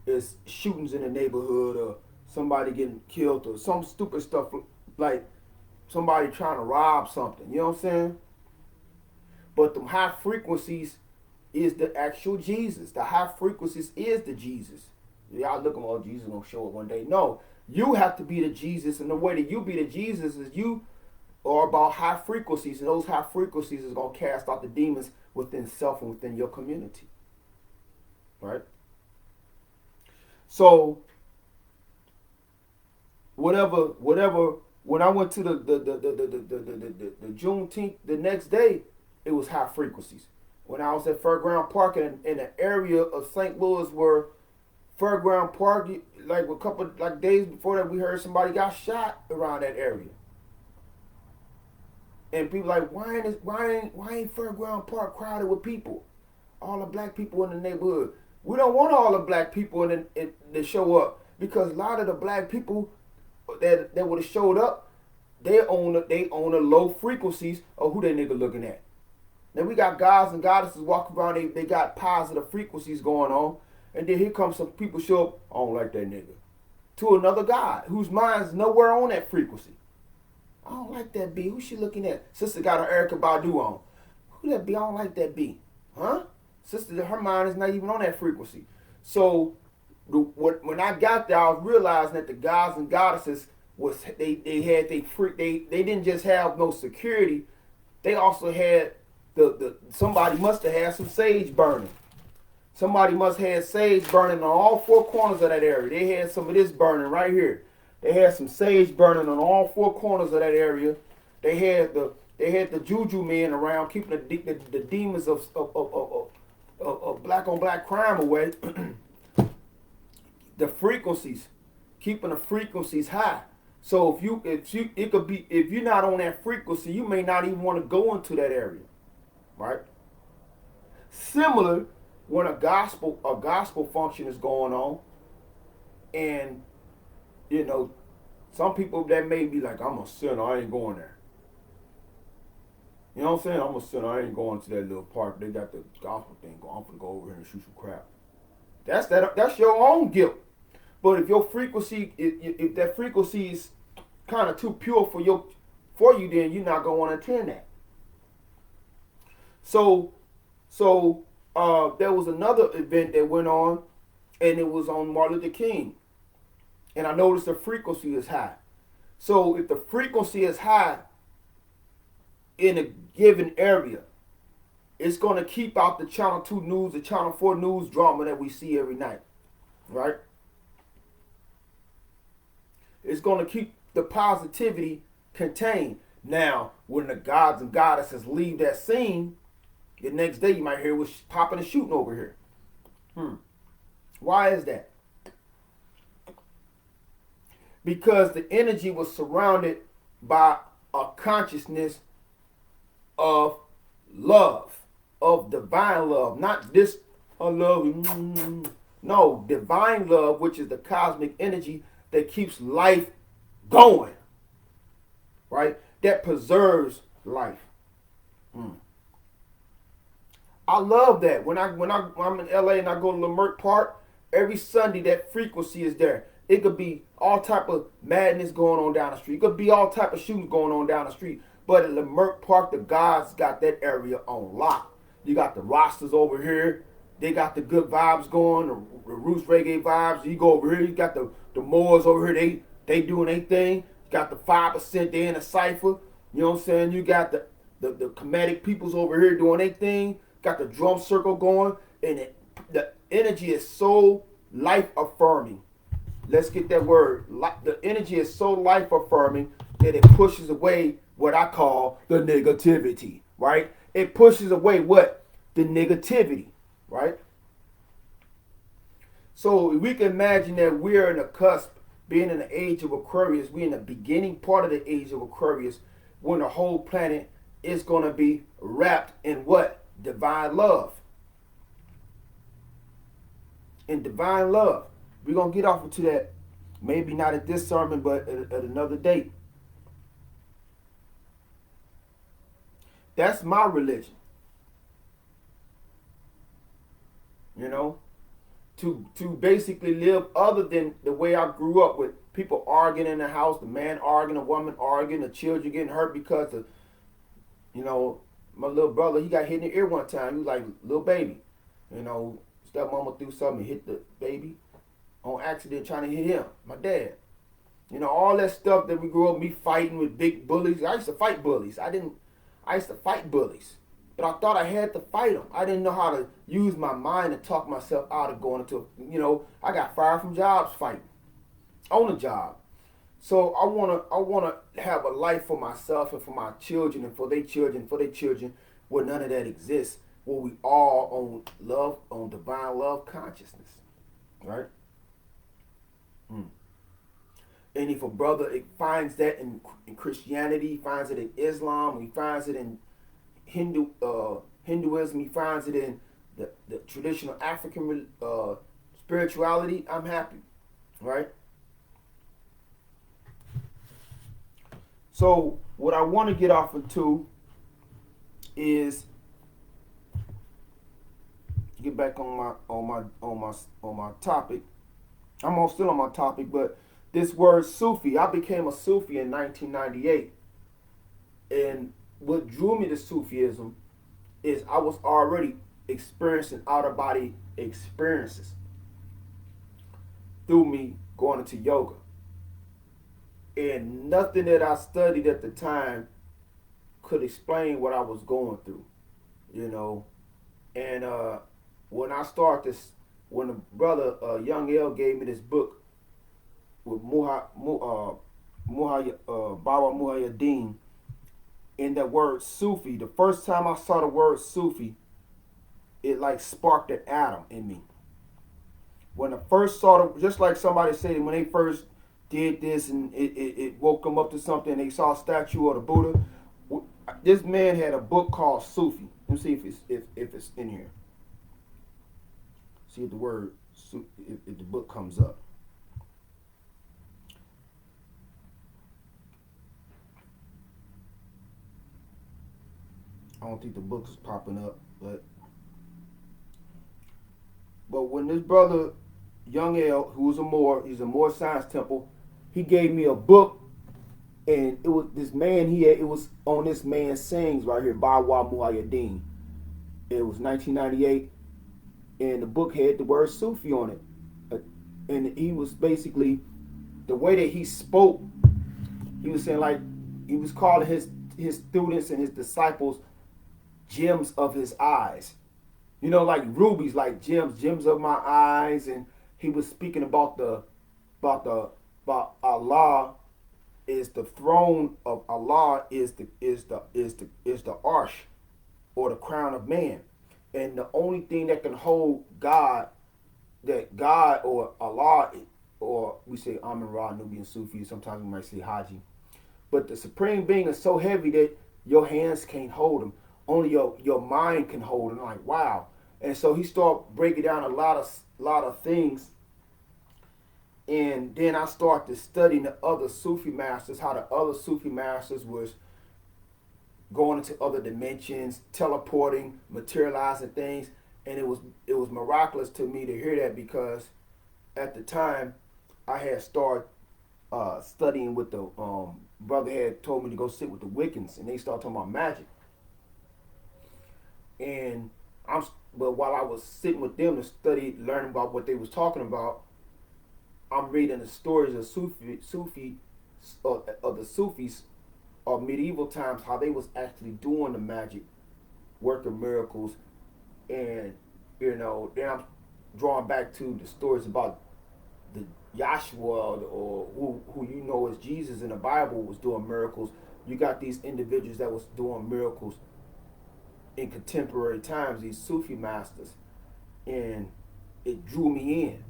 Speaker 1: is shootings in the neighborhood, or somebody getting killed, or some stupid stuff like somebody trying to rob something. You know what I'm saying? But the high frequencies is the actual Jesus. The high frequencies is the Jesus. Y'all look at, oh, Jesus gonna show up one day. No, you have to be the Jesus, and the way that you be the Jesus is you are about high frequencies, and those high frequencies is gonna cast out the demons within self and within your community. Right? So whatever. When I went to the Juneteenth, the next day, it was high frequencies. When I was at Fairground Park in an area of St. Louis where Fairground Park, like a couple days before that, we heard somebody got shot around that area. And people like, why ain't Fairground Park crowded with people? All the black people in the neighborhood. We don't want all the black people to show up, because a lot of the black people that would have showed up, they own the low frequencies of who they nigga looking at. Now we got gods and goddesses walking around, they got positive frequencies going on, and then here comes some people show up, I don't like that nigga, to another god whose mind's nowhere on that frequency. I don't like that B. Who she looking at? Sister got her Erykah Badu on. Who that B? I don't like that B. Huh? Sister, her mind is not even on that frequency. So when I got there, I was realizing that the gods and goddesses they didn't just have no security. They also had somebody must have had some sage burning. Somebody must have had sage burning on all four corners of that area. They had some of this burning right here. They had some sage burning on all four corners of that area. They had the juju men around keeping the demons of black on black crime away. The frequencies, keeping the frequencies high. So if you're not on that frequency, you may not even want to go into that area, right? Similar when a gospel function is going on, and some people that may be like, I'm a sinner, I ain't going there. You know what I'm saying? I'm a sinner, I ain't going to that little park. They got the gospel thing going. I'm gonna go over here and shoot some crap. That's your own guilt. But if your frequency, if that frequency is kind of too pure for you, then you're not gonna want to attend that. So there was another event that went on, and it was on Martin Luther King, and I noticed the frequency is high. So if the frequency is high in a given area, it's going to keep out the Channel 2 news, the Channel 4 news drama that we see every night, right? It's going to keep the positivity contained. Now, when the gods and goddesses leave that scene, the next day you might hear what's popping and shooting over here. Why is that? Because the energy was surrounded by a consciousness of love, of divine love, not this, I love you. No, divine love, which is the cosmic energy that keeps life going, right? That preserves life. I love that. When I'm in LA and I go to Leimert Park, every Sunday that frequency is there. It could be all type of madness going on down the street. It could be all type of shootings going on down the street. But at Leimert Park, the gods got that area on lock. You got the Rastas over here. They got the good vibes going, the roots reggae vibes. You go over here, you got the Moors over here. They doing their thing. You got the 5%, they in a cipher. You know what I'm saying? You got the KEMETIC peoples over here doing their thing. Got the drum circle going. And the energy is so life-affirming. Let's get that word. The energy is so life-affirming that it pushes away what I call the negativity, right? It pushes away what? the negativity, right? So we can imagine that we're in the cusp, being in the age of Aquarius, we're in the beginning part of the age of Aquarius, when the whole planet is going to be wrapped in what? Divine love. In divine love. We're going to get off into that, maybe not at this sermon, but at another date. That's my religion. You know? To basically live other than the way I grew up, with people arguing in the house, the man arguing, the woman arguing, the children getting hurt because of, you know, my little brother, he got hit in the ear one time. He was like, little baby. You know, stepmama threw something and hit the baby on accident, trying to hit him, my dad. You know, all that stuff that we grew up, me fighting with big bullies. I used to fight bullies. I used to fight bullies. But I thought I had to fight them. I didn't know how to use my mind and talk myself out of going into, you know, I got fired from jobs fighting. On the job. So I wanna have a life for myself and for my children and for their children, where none of that exists. Where we all on love, on divine love consciousness. Right? And if a brother finds that in Christianity, he finds it in Islam, he finds it in Hinduism, he finds it in the traditional African spirituality, I'm happy, right? So what I want to get off into is get back on my topic. I'm still on my topic, but this word Sufi, I became a Sufi in 1998, and what drew me to Sufism is I was already experiencing out-of-body experiences through me going into yoga. And nothing that I studied at the time could explain what I was going through, you know. And when I started this, when the brother Young L gave me this book with Bawa Muhayyaddin, in that word Sufi, the first time I saw the word Sufi, it like sparked an atom in me. When I first saw it, just like somebody said, when they first did this and it woke them up to something, they saw a statue of the Buddha. This man had a book called Sufi. Let me see if it's in here. See if the word, if the book comes up. I don't think the book is popping up, but when this brother Young L, who's he's a Moor Science Temple, he gave me a book, and it was this man it was on this man's sayings right here, Bawa Muhayyaddin. It was 1998, and the book had the word Sufi on it, and he was basically, the way that he spoke, he was saying, like, he was calling his students and his disciples gems of his eyes, you know, like rubies, like gems of my eyes. And he was speaking about Allah is the throne of Allah is the arsh, or the crown of man, and the only thing that can hold God or Allah, or we say Amun Ra, Nubiansufi, sometimes we might say Haji, but the supreme being is so heavy that your hands can't hold him. Only your mind can hold him. Like, wow. And so he started breaking down a lot of things. And then I started studying the other Sufi masters, how the other Sufi masters was going into other dimensions, teleporting, materializing things. And it was miraculous to me to hear that, because at the time I had started studying with the brother had told me to go sit with the Wiccans, and they started talking about magic. And but while I was sitting with them to study, learning about what they was talking about, I'm reading the stories of the Sufis of medieval times, how they was actually doing the magic, working miracles. And you know, then I'm drawing back to the stories about the Yahshua, or who you know as Jesus in the Bible, was doing miracles. You got these individuals that was doing miracles in contemporary times, these Sufi masters, and it drew me in.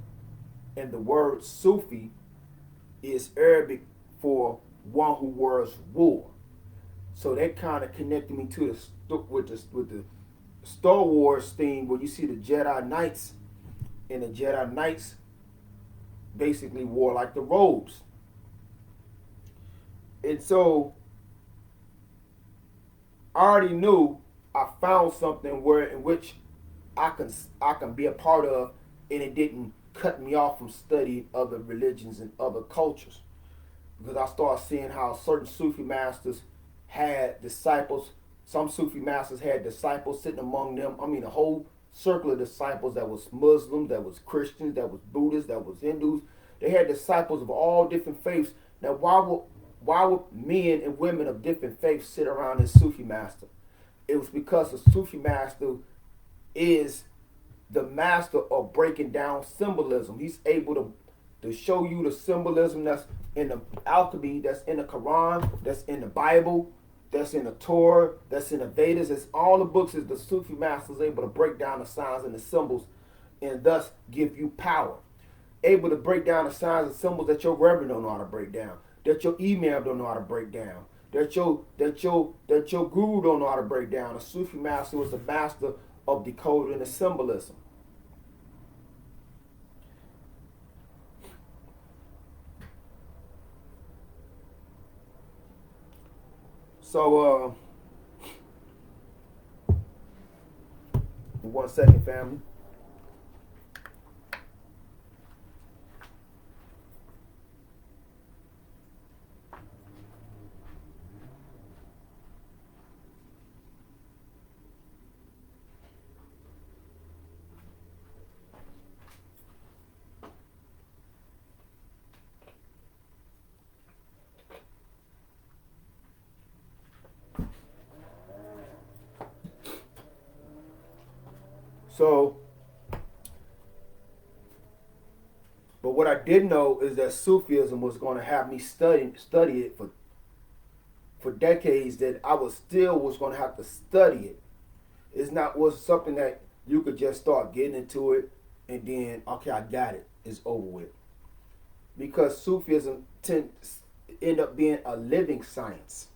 Speaker 1: And the word Sufi is Arabic for one who wears wool. So that kind of connected me to the Star Wars theme, where you see the Jedi Knights, and the Jedi Knights basically wore like the robes. And so I already knew I found something where in which I can be a part of, and it didn't cut me off from studying other religions and other cultures, because I started seeing how certain Sufi masters had disciples. Some Sufi masters had disciples sitting among them. I mean, a whole circle of disciples that was Muslims, that was Christians, that was Buddhists, that was Hindus. They had disciples of all different faiths. Now, why would men and women of different faiths sit around this Sufi master? It was because the Sufi master is the master of breaking down symbolism. He's able to show you the symbolism that's in the alchemy, that's in the Quran, that's in the Bible, that's in the Torah, that's in the Vedas. It's all the books is the Sufi master is able to break down the signs and the symbols, and thus give you power. Able to break down the signs and symbols that your reverend don't know how to break down, that your email don't know how to break down, that your guru don't know how to break down. A Sufi master was the master of decoding the symbolism. So, 1 second, family. So, but what I did know is that Sufism was going to have me study it for decades. That I was going to have to study it. It's not was something that you could just start getting into it and then okay, I got it. It's over with. Because Sufism end up being a living science.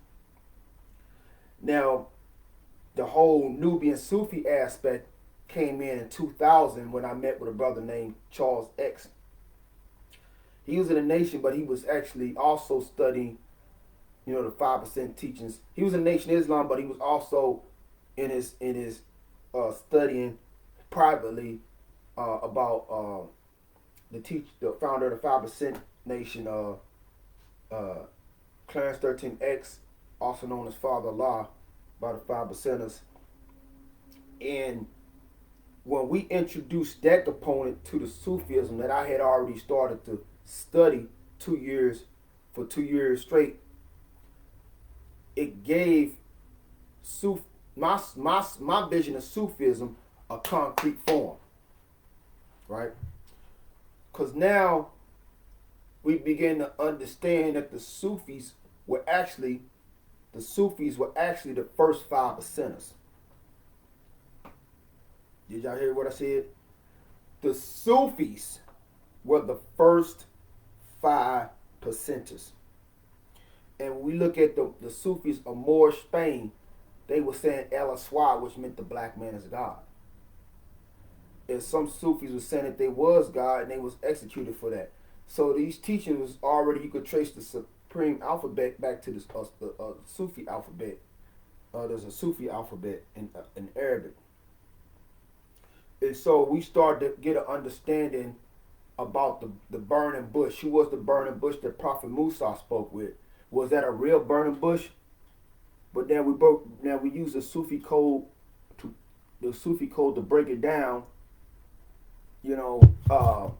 Speaker 1: Now, the whole Nubiansufi aspect came in 2000 when I met with a brother named Charles X. He was in the nation, but he was actually also studying, the 5% teachings. He was in Nation Islam, but he was also in his studying privately about the founder of the 5% Nation, Clarence 13X, also known as Father Allah, by the 5%ers. And when we introduced that component to the Sufism that I had already started to study 2 years straight, it gave my vision of Sufism a concrete form, right? Because now we begin to understand that the Sufis were actually the first 5%ers. Did y'all hear what I said? The Sufis were the first 5%ers. And when we look at the Sufis of Moorish Spain, they were saying El-Aswad, which meant the black man is God. And some Sufis were saying that they was God and they was executed for that. So these teachings was already, you could trace the supreme alphabet back to the Sufi alphabet. There's a Sufi alphabet in Arabic. And so we started to get an understanding about the burning bush. Who was the burning bush that Prophet Musa spoke with? Was that a real burning bush? But then we use the Sufi code to break it down, through a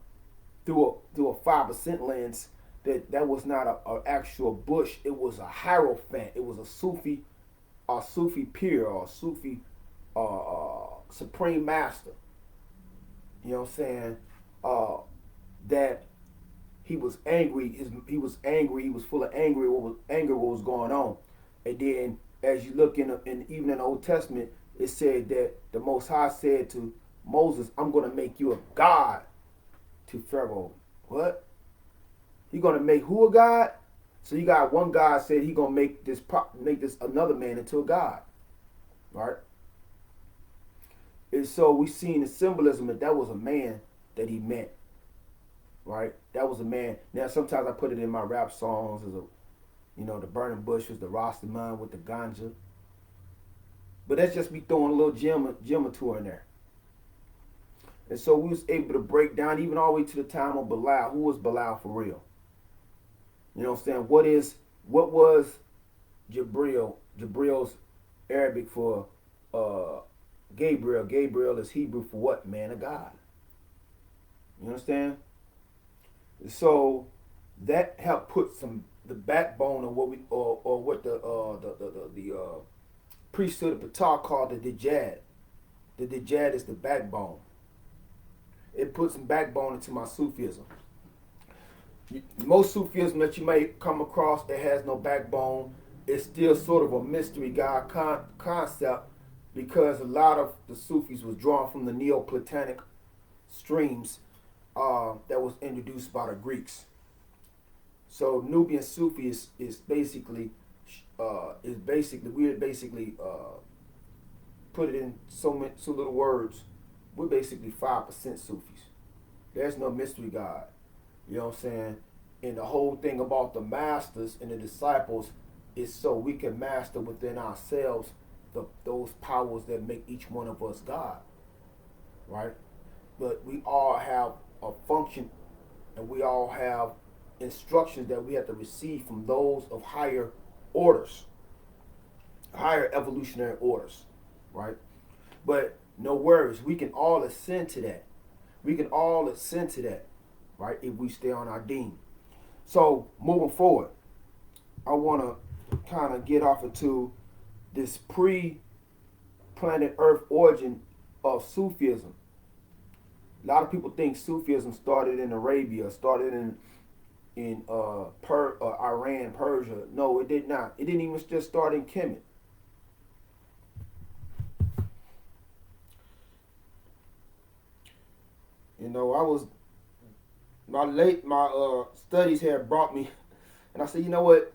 Speaker 1: 5% lens, that was not an actual bush. It was a hierophant. It was a Sufi peer or a Sufi supreme master. You know what I'm saying? That he was angry. He was angry. He was full of anger. What was going on? And then, as you look even in the Old Testament, it said that the Most High said to Moses, I'm going to make you a god to Pharaoh. What? He going to make who a god? So you got one God said he going to make this another man into a god. Right? And so we seen the symbolism that was a man that he meant. Right? That was a man. Now sometimes I put it in my rap songs as a, the burning bushes, the Rastaman with the ganja. But that's just me throwing a little gem or two in there. And so we was able to break down even all the way to the time of Belial. Who was Belial for real? You know what I'm saying? What was Jabril? Jabril's Arabic for Gabriel. Gabriel is Hebrew for what? Man of God. You understand? So that helped put the backbone of what the priesthood of Ptah called the Dijad. The Dijad is the backbone. It puts some backbone into my Sufism. Most Sufism that you may come across that has no backbone is still sort of a mystery God concept, because a lot of the Sufis was drawn from the Neoplatonic streams that was introduced by the Greeks. So Nubiansufi is basically put it in so little words. We're basically 5% Sufis. There's no mystery God. You know what I'm saying? And the whole thing about the masters and the disciples is so we can master within ourselves those powers that make each one of us God. Right? But we all have a function, and we all have instructions that we have to receive from those of higher orders, higher evolutionary orders. Right? But no worries, we can all ascend to that. Right, if we stay on our deen. So moving forward, I want to kind of get off into this pre-planet Earth origin of Sufism. A lot of people think Sufism started in Arabia, started in Iran, Persia. No, it did not. It didn't even just start in Kemet. My studies had brought me, and I said, you know what?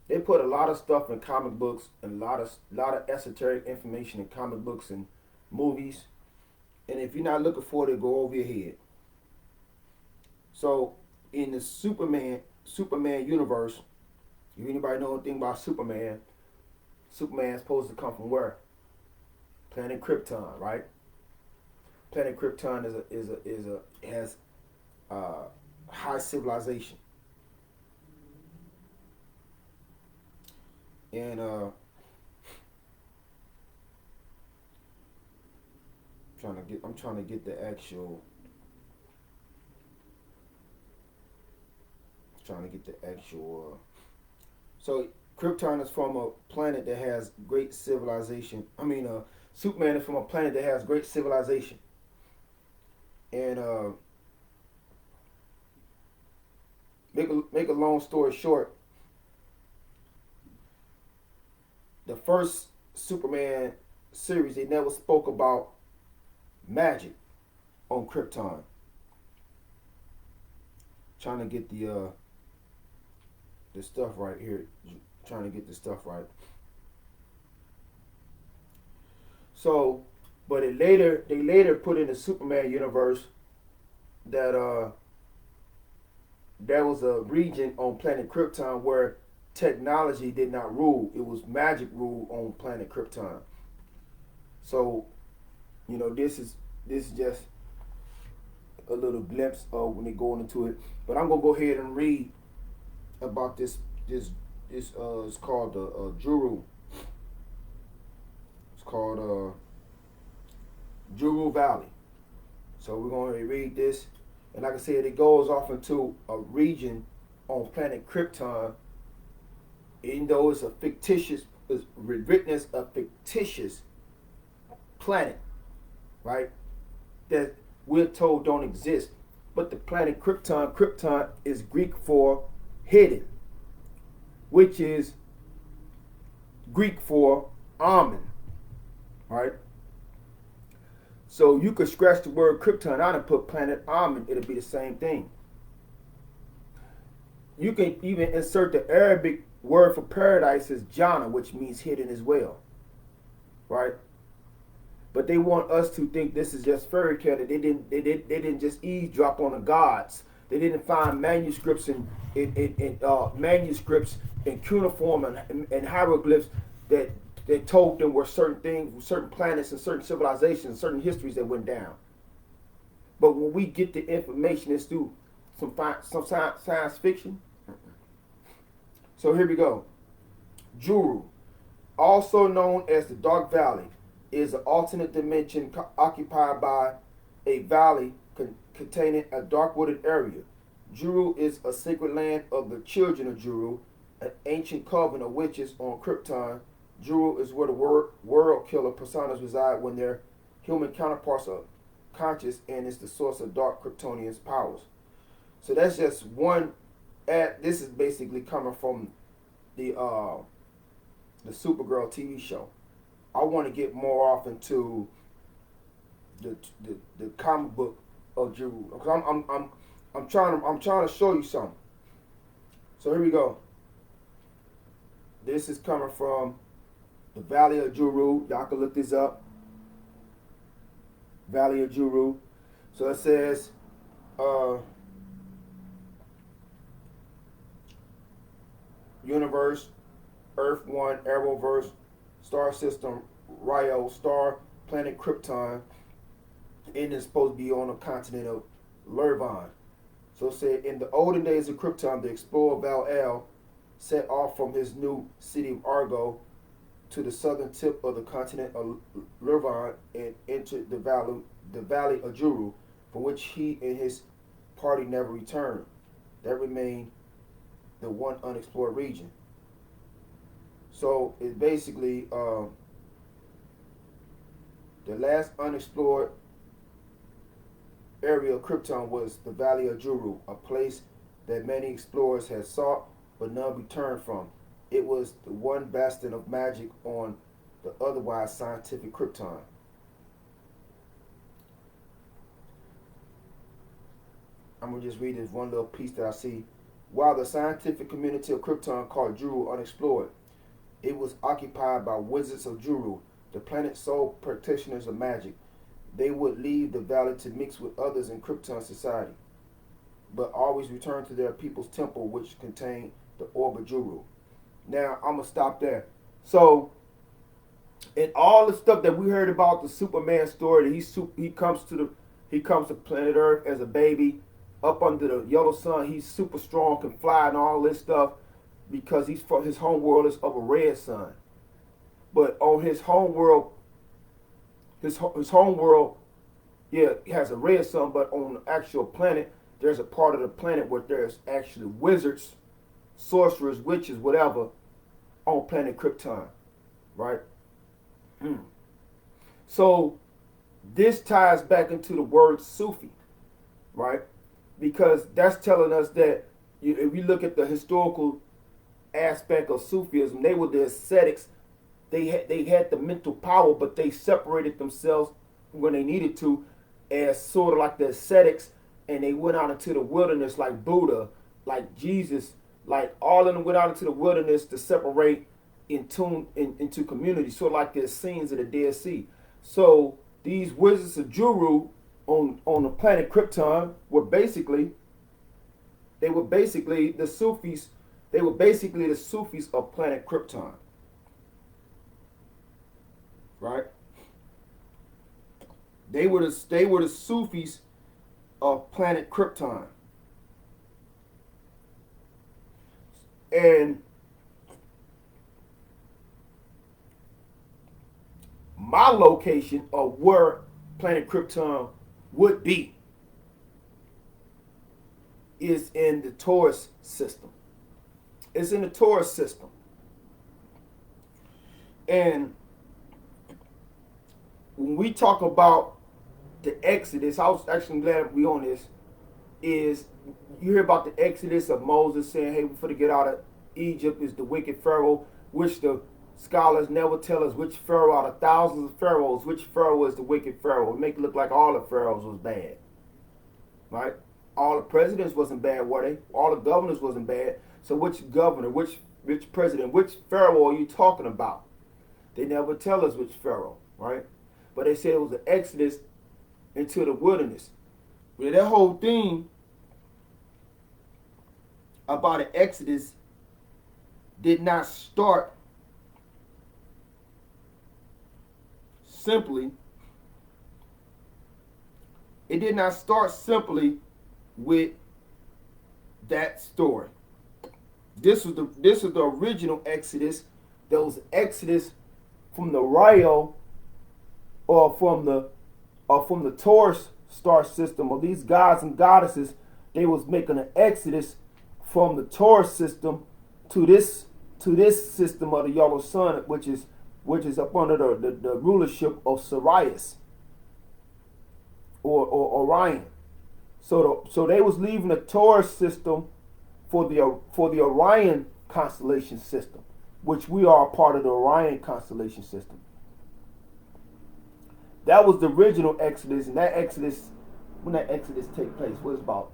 Speaker 1: They put a lot of stuff in comic books and a lot of esoteric information in comic books and movies, and if you're not looking for it, it'll go over your head. So in the Superman universe, if anybody know anything about Superman's supposed to come from where? Planet Krypton, right? Planet Krypton has high civilization, and I'm trying to get the actual. So Krypton is from a planet that has great civilization. Superman is from a planet that has great civilization. And make a long story short, the first Superman series, they never spoke about magic on Krypton. Trying to get the stuff right here. Trying to get the stuff right. So, but they later put in the Superman universe that there was a region on planet Krypton where technology did not rule. It was magic rule on planet Krypton. So, this is just a little glimpse of when they go into it. But I'm gonna go ahead and read about this. It's called the Juru. It's called Juru Valley. So we're going to read this, and like I said, it goes off into a region on planet Krypton. Even though it's written as a fictitious planet, right? That we're told don't exist. But the planet Krypton is Greek for hidden, which is Greek for Amen. Right? So you could scratch the word Krypton out and put planet Amen. It'll be the same thing. You can even insert the Arabic word for paradise as Jannah, which means hidden as well. Right? But they want us to think this is just fairy tale. That they didn't just eavesdrop on the gods. They didn't find manuscripts and manuscripts in cuneiform and hieroglyphs that told them where certain things, certain planets and certain civilizations, certain histories that went down. But when we get the information, it's through some science fiction. So here we go. Juru, also known as the Dark Valley, is an alternate dimension occupied by a valley containing a dark wooded area. Juru is a sacred land of the children of Juru, an ancient coven of witches on Krypton. Juru is where the world killer personas reside when their human counterparts are conscious, and is the source of dark Kryptonians' powers. So that's just one. This is basically coming from the Supergirl TV show. I want to get more off into the comic book of Juru, because I'm trying to show you something. So here we go. This is coming from the Valley of Juru. Y'all can look this up. Valley of Juru. So it says, universe, Earth 1, Arrowverse, star system, Rio, star, planet Krypton, and it's supposed to be on the continent of Lurvan. So it said, in the olden days of Krypton, the explorer Val-El set off from his new city of Argo to the southern tip of the continent of Lurvan and entered the valley of Juru, from which he and his party never returned. That remained the one unexplored region. So it's basically the last unexplored area of Krypton was the Valley of Juru, a place that many explorers had sought but none returned from. It was the one bastion of magic on the otherwise scientific Krypton. I'm going to just read this one little piece that I see. While the scientific community of Krypton called Juru unexplored, it was occupied by wizards of Juru, the planet's sole practitioners of magic. They would leave the valley to mix with others in Krypton society, but always return to their people's temple, which contained the orb of Juru. Now, I'm going to stop there. So, in all the stuff that we heard about the Superman story, that he comes to planet Earth as a baby, up under the yellow sun, he's super strong, can fly and all this stuff, because his home world is of a red sun. But on his home world, yeah, it has a red sun, but on the actual planet, there's a part of the planet where there's actually wizards, sorcerers, witches, whatever, on planet Krypton, right? So this ties back into the word Sufi, right? Because that's telling us that if we look at the historical aspect of Sufism, they were the ascetics. They had the mental power, but they separated themselves when they needed to, as sort of like the ascetics, and they went out into the wilderness like Buddha, like Jesus, like all of them went out into the wilderness to separate into community, sort of like the Essenes of the Dead Sea. So these wizards of Juru on the planet Krypton were basically the Sufis. They were basically the Sufis of planet Krypton. Right? They were the Sufis of planet Krypton. And my location of where planet Krypton would be is in the Taurus system. It's in the Taurus system. And when we talk about the Exodus, I was actually glad we on this, is you hear about the Exodus of Moses saying, hey, we're going to get out of Egypt, is the wicked Pharaoh, which the scholars never tell us which pharaoh out of thousands of pharaohs, which pharaoh was the wicked pharaoh. It make it look like all the pharaohs was bad, right? All the presidents wasn't bad, were they? All the governors wasn't bad. So which governor, which president, which pharaoh are you talking about? They never tell us which pharaoh, right? But they said it was an exodus into the wilderness. But that whole thing about an exodus did not start simply. It did not start simply with that story. This was the original exodus. There was exodus from the Rio or from the Taurus star system, or these gods and goddesses. They was making an exodus from the Taurus system to this system of the yellow sun, which is up under the rulership of Sirius or Orion. So they was leaving the Taurus system for the Orion constellation system, which we are a part of the Orion constellation system. That was the original Exodus, and that Exodus, when that Exodus take place, was about,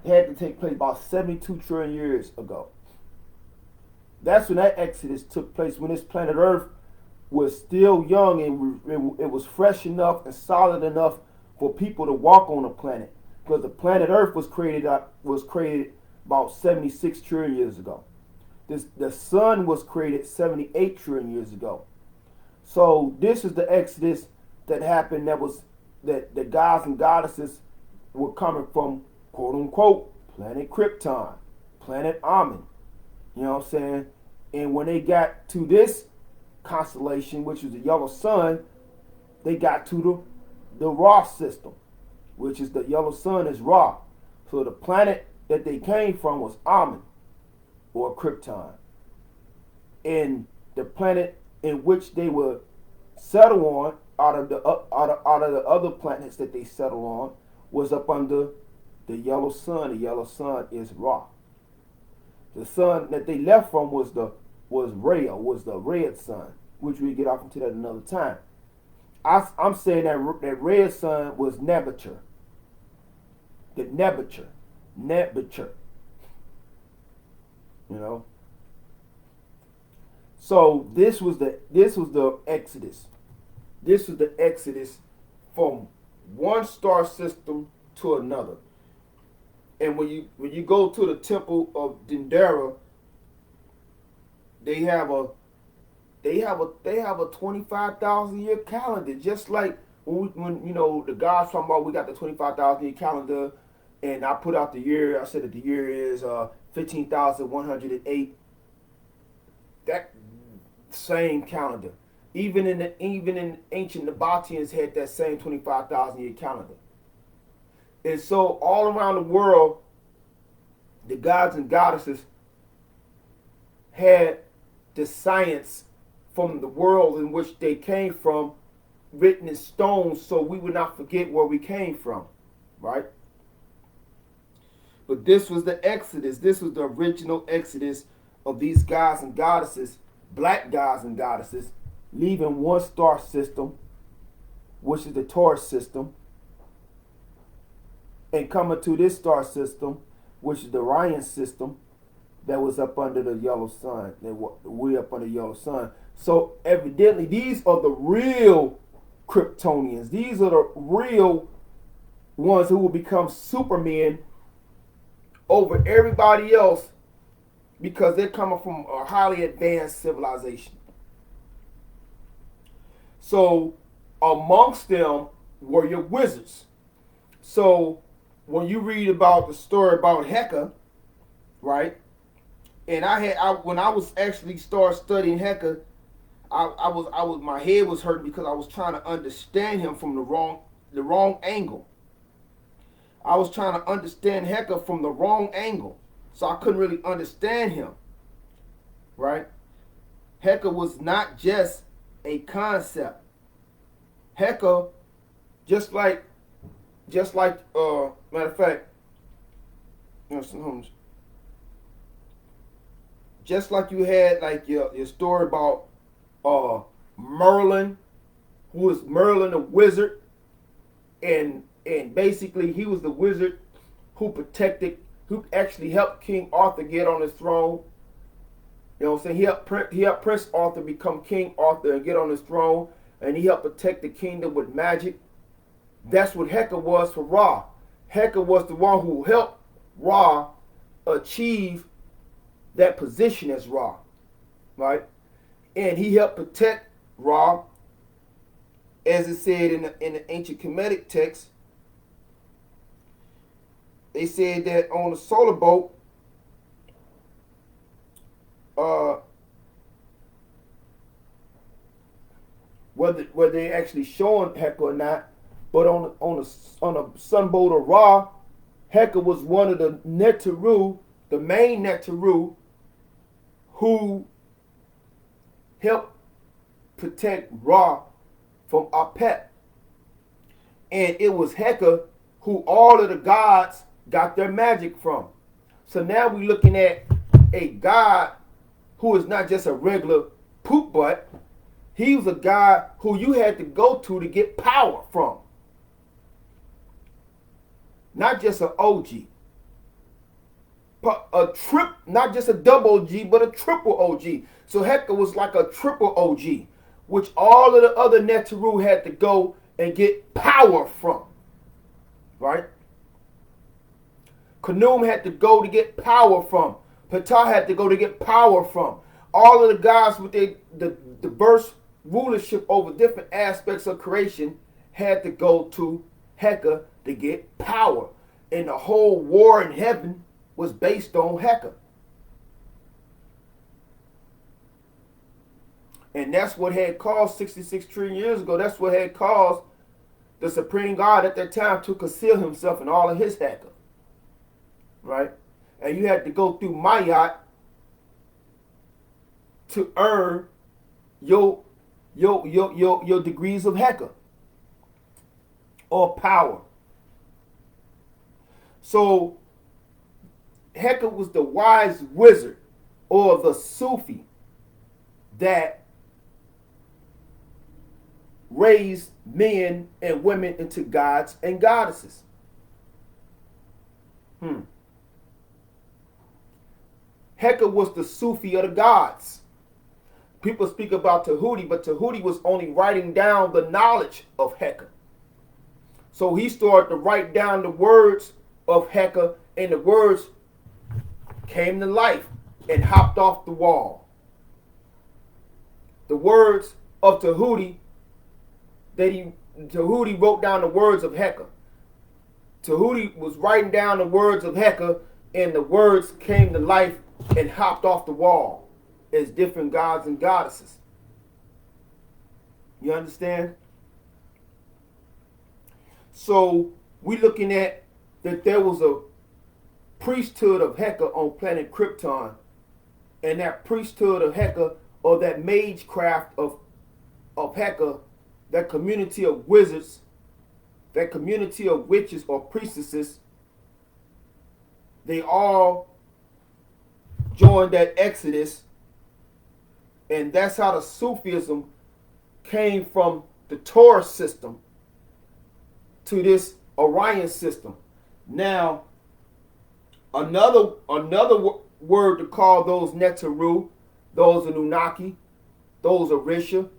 Speaker 1: it had to take place about 72 trillion years ago. That's when that Exodus took place, when this planet Earth was still young and it was fresh enough and solid enough for people to walk on the planet. Because the planet Earth was created about 76 trillion years ago. The sun was created 78 trillion years ago. So this is the Exodus that happened, that the gods and goddesses were coming from, quote unquote, planet Krypton, planet Amen. You know what I'm saying? And when they got to this constellation, which was the yellow sun, they got to the Ra system, which is the yellow sun is Ra. So the planet that they came from was Amen, or Krypton. And the planet in which they would settle on, out of the other planets that they settle on, was up under the yellow sun. The yellow sun is Ra. The sun that they left from was the red sun, which we get off into that another time. I'm saying that red sun was Nebuchadnezzar. The Nebuchadnezzar. You know. So this was the Exodus. This was the Exodus from one star system to another. And when you go to the temple of Dendera, they have a 25,000 year calendar, just like when you know the gods talking about we got the 25,000 year calendar, and I put out the year. I said that the year is 15,108. That same calendar, even in ancient Nabateans had that same 25,000 year calendar. And so all around the world, the gods and goddesses had the science from the world in which they came from written in stone, so we would not forget where we came from, right? But this was the Exodus. This was the original Exodus of these gods and goddesses, black gods and goddesses, leaving one star system, which is the Taurus system, and coming to this star system, which is the Orion system, that was up under the yellow sun. We up under the yellow sun. So evidently, these are the real Kryptonians. These are the real ones who will become supermen over everybody else, because they're coming from a highly advanced civilization. So amongst them were your wizards. So when you read about the story about Heka, right? And when I was actually start studying Heka, I was my head was hurting because I was trying to understand him from the wrong angle. I was trying to understand Heka from the wrong angle, so I couldn't really understand him. Right? Heka was not just a concept. Heka, just like matter of fact, just like you had like your story about Merlin, who was Merlin the wizard, and basically he was the wizard who actually helped King Arthur get on his throne. You know what I'm saying? He helped Prince Arthur become King Arthur and get on his throne, and he helped protect the kingdom with magic. That's what Heka was for Ra. Heka was the one who helped Ra achieve that position as Ra, right? And he helped protect Ra, as it said in the ancient Kemetic text. They said that on the solar boat, whether they actually showing Heka or not, but on a sunboat of Ra, Heka was one of the Neteru, the main Neteru, who helped protect Ra from Apep. And it was Heka who all of the gods got their magic from. So now we're looking at a god who is not just a regular poop butt. He was a god who you had to go to get power from. Not just an OG. But not just a double OG, but a triple OG. So Heka was like a triple OG, which all of the other Neteru had to go and get power from. Right? Khnum had to go to get power from. Ptah had to go to get power from. All of the gods with the diverse rulership over different aspects of creation had to go to Heka to get power. And the whole war in heaven was based on Heka. And that's what had caused 66 trillion years ago. That's what had caused the supreme God at that time to conceal himself in all of his Heka. Right? And you had to go through Mayat to earn your degrees of Heka or power. So Heka was the wise wizard or the Sufi that raised men and women into gods and goddesses. Heka was the Sufi of the gods. People speak about Tahuti, but Tahuti was only writing down the knowledge of Heka. So he started to write down the words of Heka, and the words came to life and hopped off the wall. The words of Tahuti, Tahuti wrote down the words of Heka. Tahuti was writing down the words of Heka, and the words came to life and hopped off the wall as different gods and goddesses. You understand? So we're looking at that there was a priesthood of Heka on planet Krypton, and that priesthood of Heka, or that mage craft of Heka, that community of wizards, that community of witches or priestesses, they all joined that exodus, and that's how the Sufism came from the Taurus system to this Orion system. Now, another word to call those Neteru, those Anunnaki, those Orisha,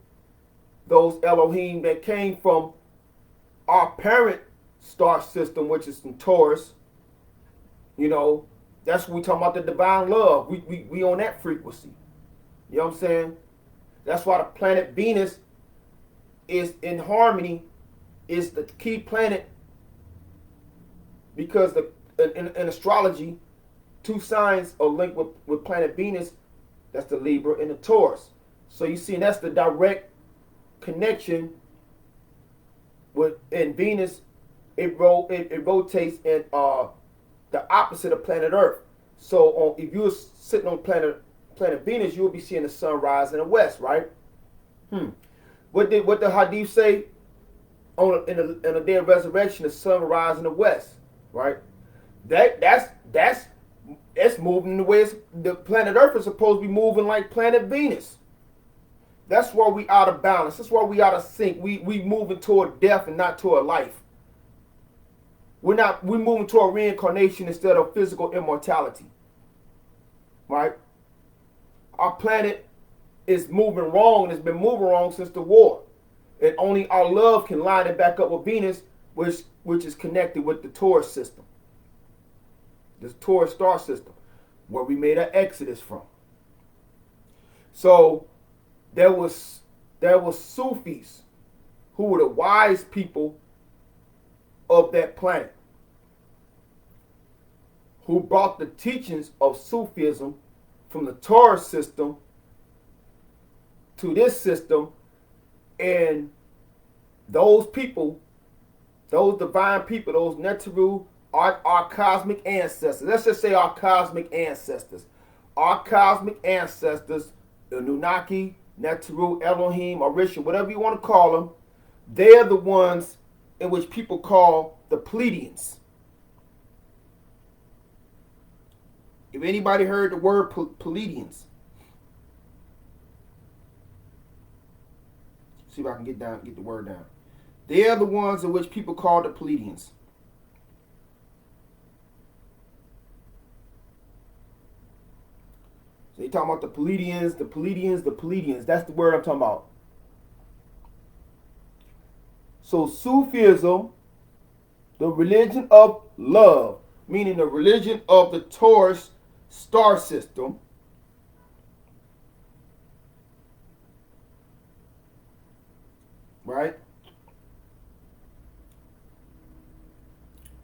Speaker 1: those Elohim that came from our parent star system, which is in Taurus. You know, that's when we talk about the divine love. We on that frequency. You know what I'm saying? That's why the planet Venus is in harmony, is the key planet, because in astrology, two signs are linked with planet Venus. That's the Libra and the Taurus. So you see, that's the direct connection in Venus. It rotates in the opposite of planet Earth. So if you were sitting on planet Venus, you will be seeing the sun rise in the west, right? What the Hadith say? In the day of resurrection, the sun rise in the west, right? That's It's moving the way the planet Earth is supposed to be moving, like planet Venus. That's why we out of balance. That's why we out of sync. We moving toward death and not toward life. We're moving toward reincarnation instead of physical immortality. Right? Our planet is moving wrong, and it's been moving wrong since the war. And only our love can line it back up with Venus, which is connected with the Taurus system. This Taurus star system, where we made our exodus from. So there was Sufis who were the wise people of that planet, who brought the teachings of Sufism from the Taurus system to this system, and those people, those divine people, those Neteru, our cosmic ancestors. Let's just say our cosmic ancestors. Our cosmic ancestors, the Anunnaki, Neteru, Elohim, Orisha, whatever you want to call them, they're the ones in which people call the Pleiadians. If anybody heard the word Pleiadians, see if I can get the word down. They are the ones in which people call the Pleiadians. So you're talking about the Pleiadians, the Pleiadians, the Pleiadians. That's the word I'm talking about. So Sufism, the religion of love, meaning the religion of the Taurus star system, right?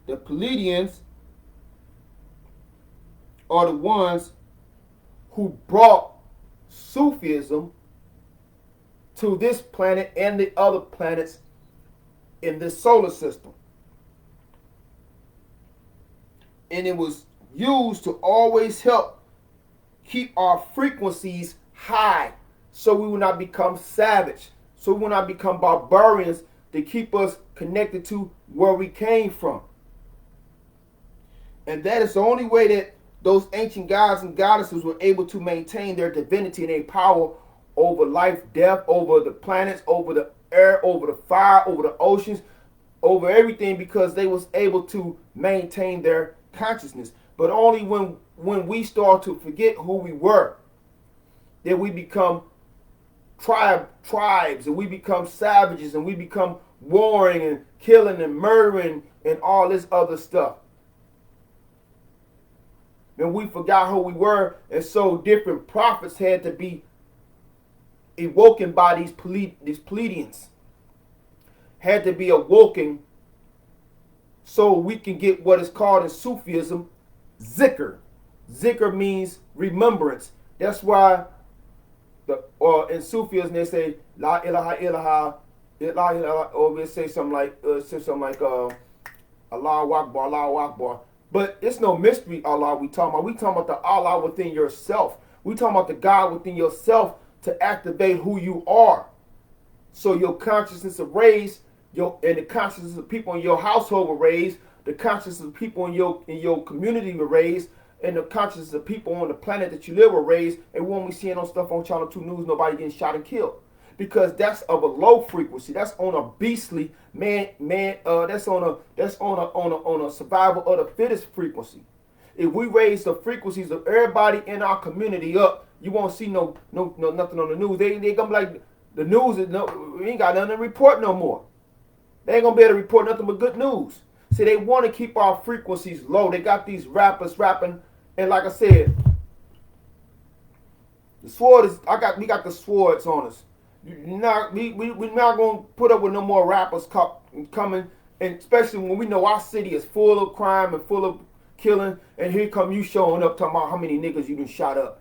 Speaker 1: The Pleiadians are the ones who brought Sufism to this planet and the other planets in this solar system. And it was used to always help keep our frequencies high, so we will not become savage, so we will not become barbarians, to keep us connected to where we came from. And that is the only way that those ancient gods and goddesses were able to maintain their divinity and their power over life, death, over the planets, over the air, over the fire, over the oceans, over everything, because they was able to maintain their consciousness. But only when we start to forget who we were, that we become tribes, and we become savages, and we become warring and killing and murdering and all this other stuff. And we forgot who we were, and so different prophets had to be awoken by these Pleiadians. Had to be awoken so we can get what is called in Sufism zikr. Zikr means remembrance. That's why in Sufism they say La ilaha illallah, or they say something like Allahu Akbar, Allahu Akbar. But it's no mystery Allah we talking about. We talking about the Allah within yourself. We talking about the God within yourself to activate who you are. So your consciousness is raised, and the consciousness of people in your household were raised, the consciousness of people in your community were raised, and the consciousness of people on the planet that you live were raised. And when we seeing on stuff on Channel 2 News, nobody getting shot and killed, because that's of a low frequency. That's on a beastly that's on a survival of the fittest frequency. If we raise the frequencies of everybody in our community up, you won't see no nothing on the news. They gonna be like, the news is we ain't got nothing to report no more. They ain't gonna be able to report nothing but good news. See, they want to keep our frequencies low. They got these rappers rapping, and like I said, the sword is we got the swords on us. We're not gonna put up with no more rappers coming, and especially when we know our city is full of crime and full of killing, and here come you showing up talking about how many niggas you done shot up.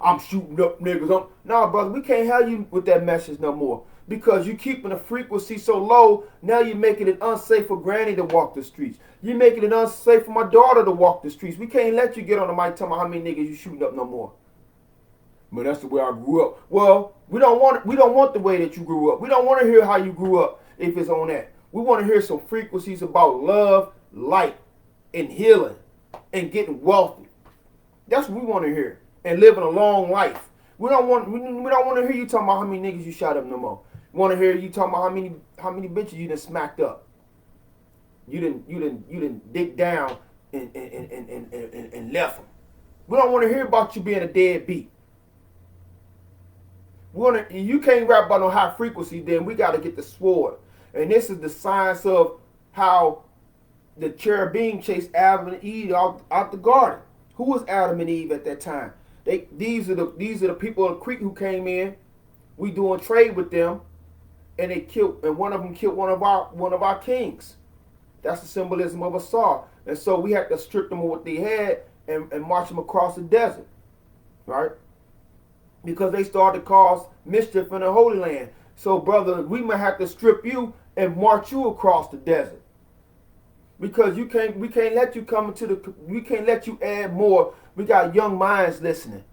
Speaker 1: I'm shooting up niggas. Nah, brother, we can't have you with that message no more, because you keeping the frequency so low. Now you're making it unsafe for granny to walk the streets. You're making it unsafe for my daughter to walk the streets. We can't let you get on the mic talking about how many niggas you shooting up no more. But that's the way I grew up. Well, we don't want the way that you grew up. We don't want to hear how you grew up if it's on that. We want to hear some frequencies about love, light, and healing, and getting wealthy. That's what we want to hear. And living a long life. We don't want to hear you talking about how many niggas you shot up no more. We want to hear you talking about how many bitches you done smacked up. You didn't dig down and left them. We don't want to hear about you being a deadbeat. You can't rap about no high frequency, then we got to get the sword. And this is the science of how the cherubim chased Adam and Eve out the garden. Who was Adam and Eve at that time? These are the people of the creek who came in. We doing trade with them, and one of them killed one of our kings. That's the symbolism of a saw. And so we had to strip them of what they had and march them across the desert, right? Because they started to cause mischief in the Holy Land. So, brother, we might have to strip you and march you across the desert. Because we can't let you we can't let you add more. We got young minds listening.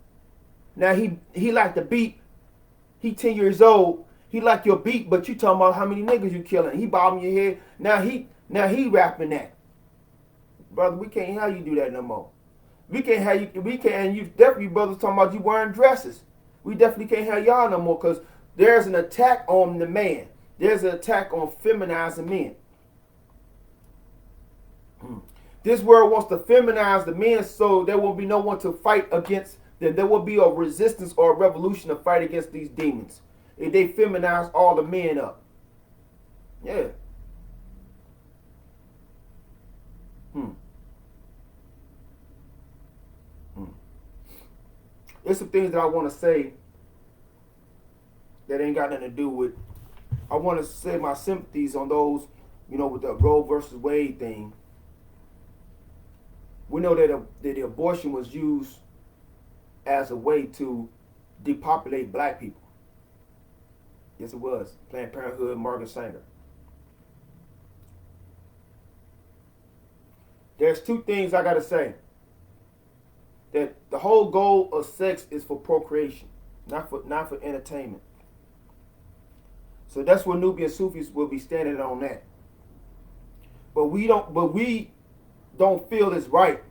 Speaker 1: Now he like the beat. He 10 years old. He like your beat, but you talking about how many niggas you killing. He bobbing your head. Now he rapping that. Brother, we can't have you do that no more. We can't have you, and you definitely brothers talking about you wearing dresses. We definitely can't have y'all no more because there's an attack on the man. There's an attack on feminizing men. This world wants to feminize the men so there will be no one to fight against them. There will be a resistance or a revolution to fight against these demons. If they feminize all the men up. Yeah. There's some things that I want to say that ain't got nothing to do with. I want to say my sympathies on those, with the Roe versus Wade thing. We know that the abortion was used as a way to depopulate black people. Yes, it was. Planned Parenthood, Margaret Sanger. There's two things I got to say. That the whole goal of sex is for procreation, not for entertainment. So that's where Nubiansufis will be standing on that. But we don't feel it's right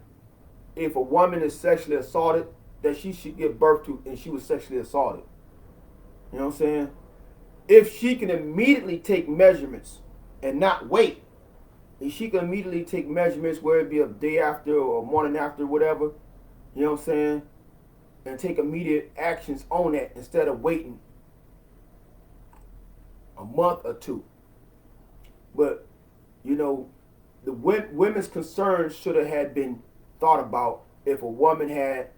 Speaker 1: if a woman is sexually assaulted that she should give birth to and she was sexually assaulted. You know what I'm saying? If she can immediately take measurements and not wait, if she can immediately take measurements, whether it be a day after or a morning after, whatever, you know what I'm saying, and take immediate actions on that instead of waiting a month or two. But, the women's concerns should have had been thought about. If a woman had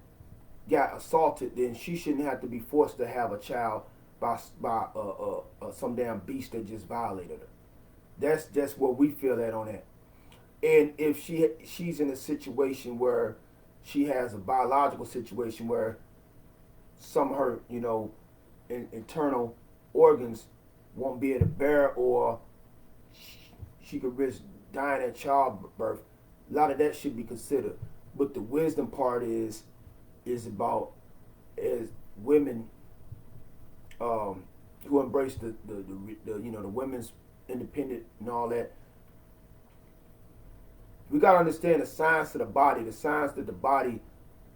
Speaker 1: got assaulted, then she shouldn't have to be forced to have a child by some damn beast that just violated her. That's just what we feel that on that. And if she's in a situation where she has a biological situation where some of her, internal organs won't be able to bear, or she could risk dying at childbirth, a lot of that should be considered. But the wisdom part is about as women who embrace the women's independent and all that. We gotta understand the science of the body, the science that the body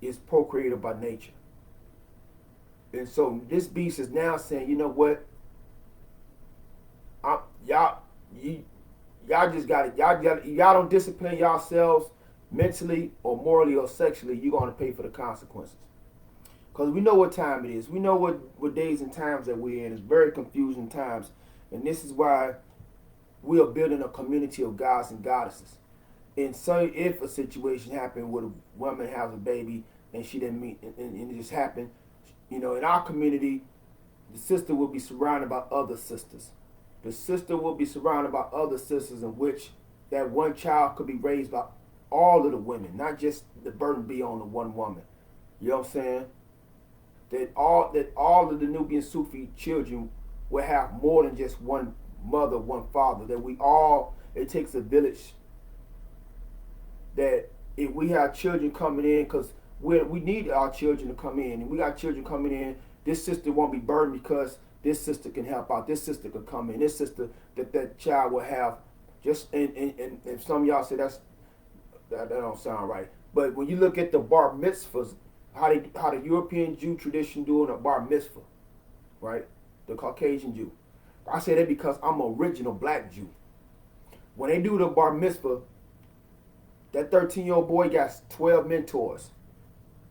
Speaker 1: is procreated by nature. And so this beast is now saying, you know what? Y'all just got it. Y'all don't discipline yourselves mentally or morally or sexually, you're gonna pay for the consequences. Because we know what time it is. We know what days and times that we're in. It's very confusing times. And this is why we are building a community of gods and goddesses. And so if a situation happened where a woman has a baby and she didn't meet, and it just happened, in our community, the sister will be surrounded by other sisters. The sister will be surrounded by other sisters, in which that one child could be raised by all of the women, not just the burden be on the one woman. You know what I'm saying? That all of the Nubiansufi children will have more than just one mother, one father. That it takes a village. That if we have children coming in, because we need our children to come in, and we got children coming in, this sister won't be burdened because this sister can help out. This sister could come in. This sister that child will have. And some of y'all say that don't sound right. But when you look at the bar mitzvahs, how the European Jew tradition doing a bar mitzvah, right? The Caucasian Jew. I say that because I'm an original black Jew. When they do the bar mitzvah, that 13-year-old boy got 12 mentors.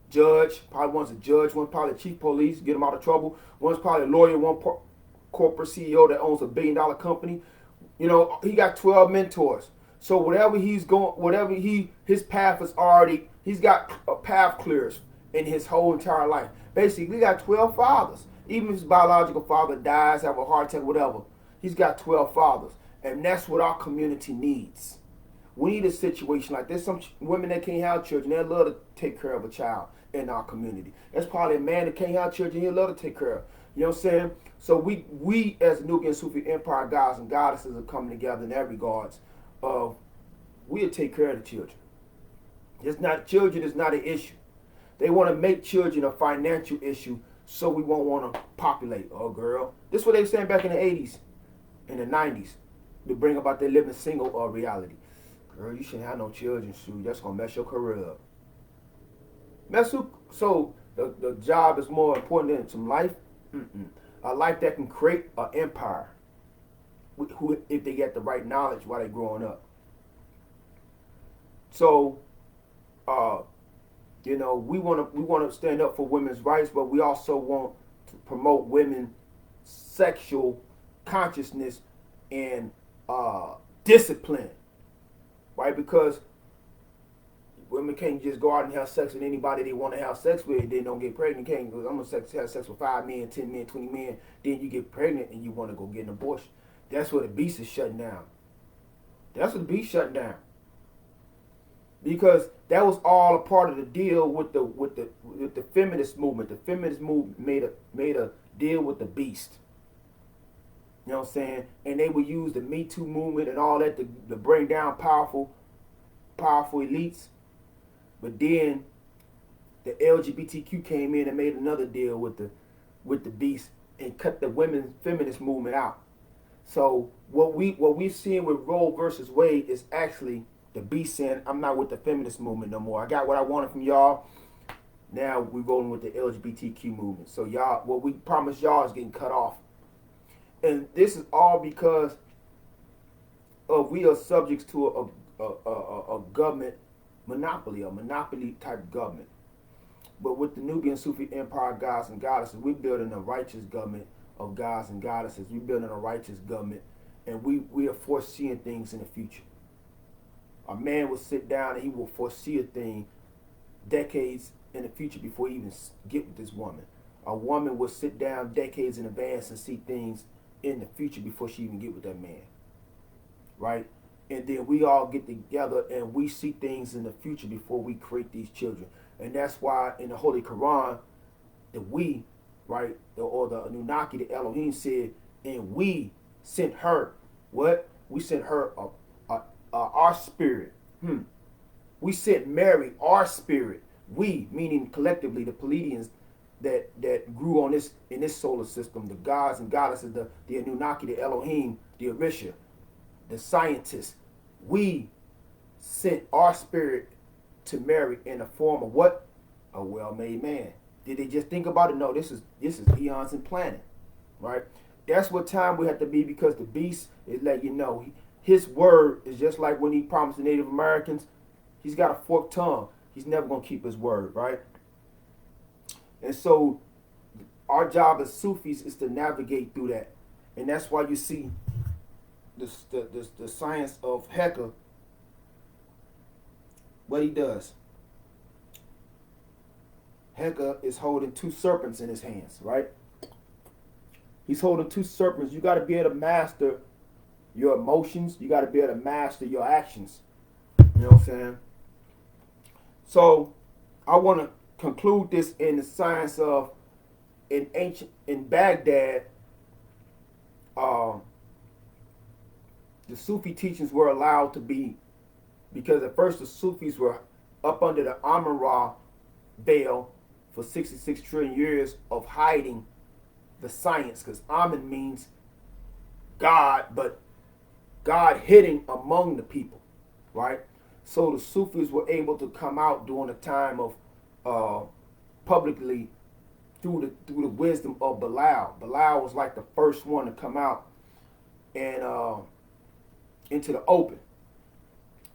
Speaker 1: Judge, probably one's a judge, one's probably chief police, get him out of trouble. One's probably a lawyer, one corporate CEO that owns $1 billion company. You know, he got 12 mentors. So whatever he's going, whatever his path is already, he's got a path clears in his whole entire life. Basically, he got 12 fathers. Even if his biological father dies, have a heart attack, whatever, he's got 12 fathers. And that's what our community needs. We need a situation like this. Some women that can't have children, they love to take care of a child in our community. There's probably a man that can't have children, he'll love to take care of. You know what I'm saying? So we as Nubiansufi Empire gods and goddesses are coming together in that regards of we'll take care of the children. Children is not an issue. They want to make children a financial issue so we won't want to populate. Oh, girl. This is what they were saying back in the 80s, in the 90s, to bring about their living single reality. Girl, you shouldn't have no children, Sue. That's going to mess your career up. So the job is more important than some life. A life that can create an empire if they get the right knowledge while they're growing up. So, you know, we want to stand up for women's rights, but we also want to promote women's sexual consciousness and discipline, right? Because women can't just go out and have sex with anybody they want to have sex with and then don't get pregnant. You can't go, I'm going to have sex with 5 men, 10 men, 20 men, then you get pregnant and you want to go get an abortion. That's where the beast is shutting down. That's what the beast shutting down. Because that was all a part of the deal with the feminist movement. The feminist movement made a deal with the beast. You know what I'm saying? And they would use the Me Too movement and all that to bring down powerful elites. But then the LGBTQ came in and made another deal with the beast and cut the women's feminist movement out. So what we're seeing with Roe versus Wade is actually the beast saying, I'm not with the feminist movement no more. I got what I wanted from y'all. Now we're rolling with the LGBTQ movement. So y'all, what we promised y'all is getting cut off. And this is all because we are subjects to a government monopoly, a monopoly type government. But with the Nubiansufi Empire gods and goddesses, we're building a righteous government of gods and goddesses. We're building a righteous government, and we are foreseeing things in the future. A man will sit down and he will foresee a thing decades in the future before he even get with this woman. A woman will sit down decades in advance and see things in the future before she even get with that man. Right? And then we all get together and we see things in the future before we create these children. And that's why in the Holy Quran, right, or the Anunnaki, the Elohim said, and we sent her, what? We sent her our spirit. We sent Mary our spirit. We, meaning collectively the Pleiadians that grew on this in this solar system, the gods and goddesses, the Anunnaki, the Elohim, the Orisha, the scientists. We sent our spirit to Mary in the form of what? A well-made man. Did they just think about it? No, this is eons in planning, right? That's what time we have to be, because the beast is letting you know his word is just like when he promised the Native Americans. He's got a forked tongue. He's never going to keep his word, right? And so our job as Sufis is to navigate through that. And that's why you see the science of Heka, what he does. Heka is holding 2 serpents in his hands, right? He's holding 2 serpents. You got to be able to master your emotions. You got to be able to master your actions. You know what I'm saying? So I want to conclude this in the science of in Baghdad, the Sufi teachings were allowed to be, because at first the Sufis were up under the Amun-Ra veil for 66 trillion years of hiding the science, because Amun means God, but God hidden among the people, right? So the Sufis were able to come out during the time of publicly through the wisdom of Bilal. Bilal was like the first one to come out and into the open,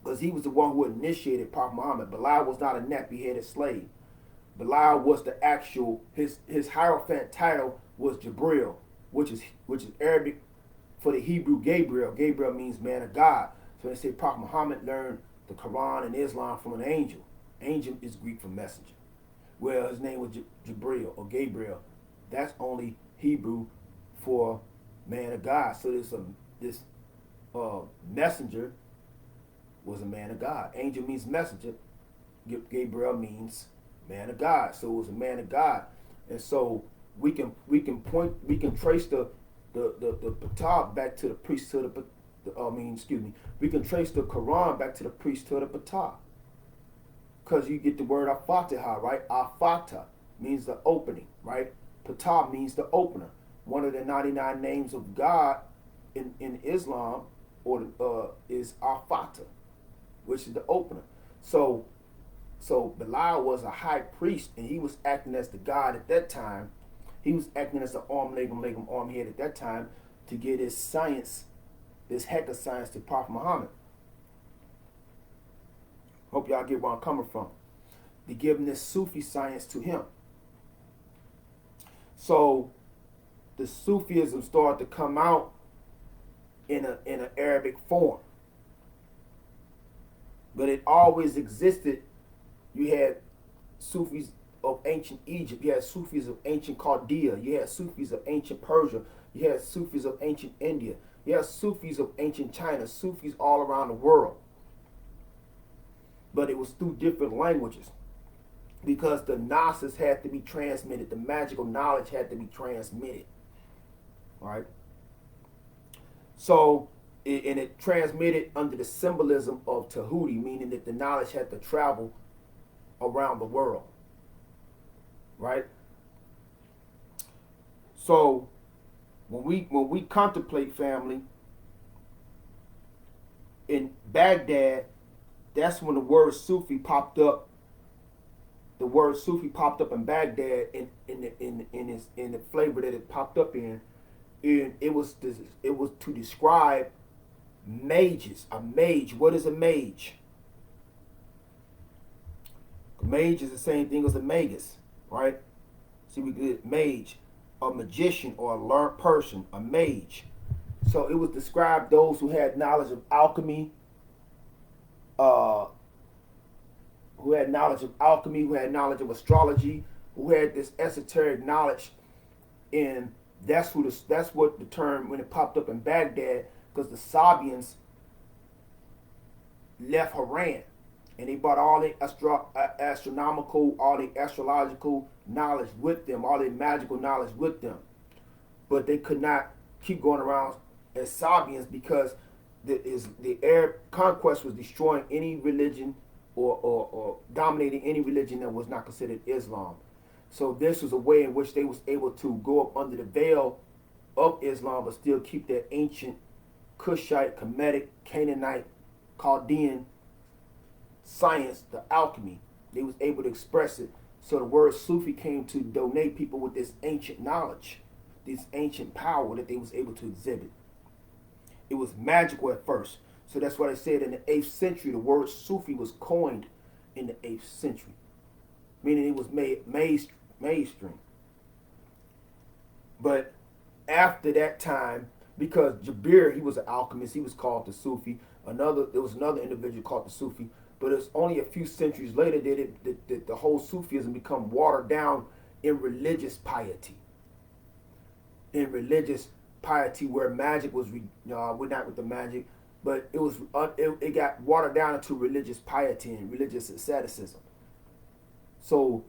Speaker 1: because he was the one who initiated Prophet Muhammad. Bilal was not a nappy-headed slave. Bilal was the actual, his hierophant title was Jibril, which is Arabic for the Hebrew Gabriel. Gabriel means man of God. So they say Prophet Muhammad learned the Quran and Islam from an angel. Angel is Greek for messenger. Well, his name was Jibril or Gabriel. That's only Hebrew for man of God. So this messenger was a man of God. Angel means messenger. Gabriel means man of God. So it was a man of God. And so we can trace the Patah back to the priesthood of we can trace the Quran back to the priesthood of Patah. Because you get the word Al-Fatiha, right? Al-Fatah means the opening, right? Patah means the opener. One of the 99 names of God in Islam is Al-Fatah, which is the opener. So Bilal was a high priest, and he was acting as the God at that time. He was acting as the arm head at that time to get his science, this heck of science, to Prophet Muhammad. Hope y'all get where I'm coming from. They're giving this Sufi science to him. So the Sufism started to come out in an Arabic form. But it always existed. You had Sufis of ancient Egypt. You had Sufis of ancient Chaldea. You had Sufis of ancient Persia. You had Sufis of ancient India. You had Sufis of ancient China. Sufis all around the world. But it was through different languages, because the Gnosis had to be transmitted. The magical knowledge had to be transmitted. Right? So, it transmitted under the symbolism of Tahuti, meaning that the knowledge had to travel around the world. Right? So, when we contemplate, family, in Baghdad, that's when the word Sufi popped up. The word Sufi popped up in Baghdad in the flavor that it popped up in. And it was to describe mages. A mage. What is a mage? A mage is the same thing as a magus, right? See, we get mage, a magician or a learned person, a mage. So it was described those who had knowledge of alchemy, who had knowledge of astrology, who had this esoteric knowledge. And that's what the term, when it popped up in Baghdad, because the Sabians left Haran and they brought all the astronomical, all the astrological knowledge with them, all the magical knowledge with them. But they could not keep going around as Sabians, because the Arab conquest was destroying any religion or dominating any religion that was not considered Islam. So this was a way in which they was able to go up under the veil of Islam, but still keep that ancient Kushite, Kemetic, Canaanite, Chaldean science, the alchemy. They was able to express it. So the word Sufi came to donate people with this ancient knowledge, this ancient power that they was able to exhibit. It was magical at first. So that's why they said in the 8th century, the word Sufi was coined in the 8th century, meaning it was made mainstream. But after that time, because Jabir, he was an alchemist, he was called the Sufi. There was another individual called the Sufi. But it's only a few centuries later that the whole Sufism become watered down in religious piety. In religious piety, where magic was, we're not with the magic, but it got watered down into religious piety and religious asceticism. So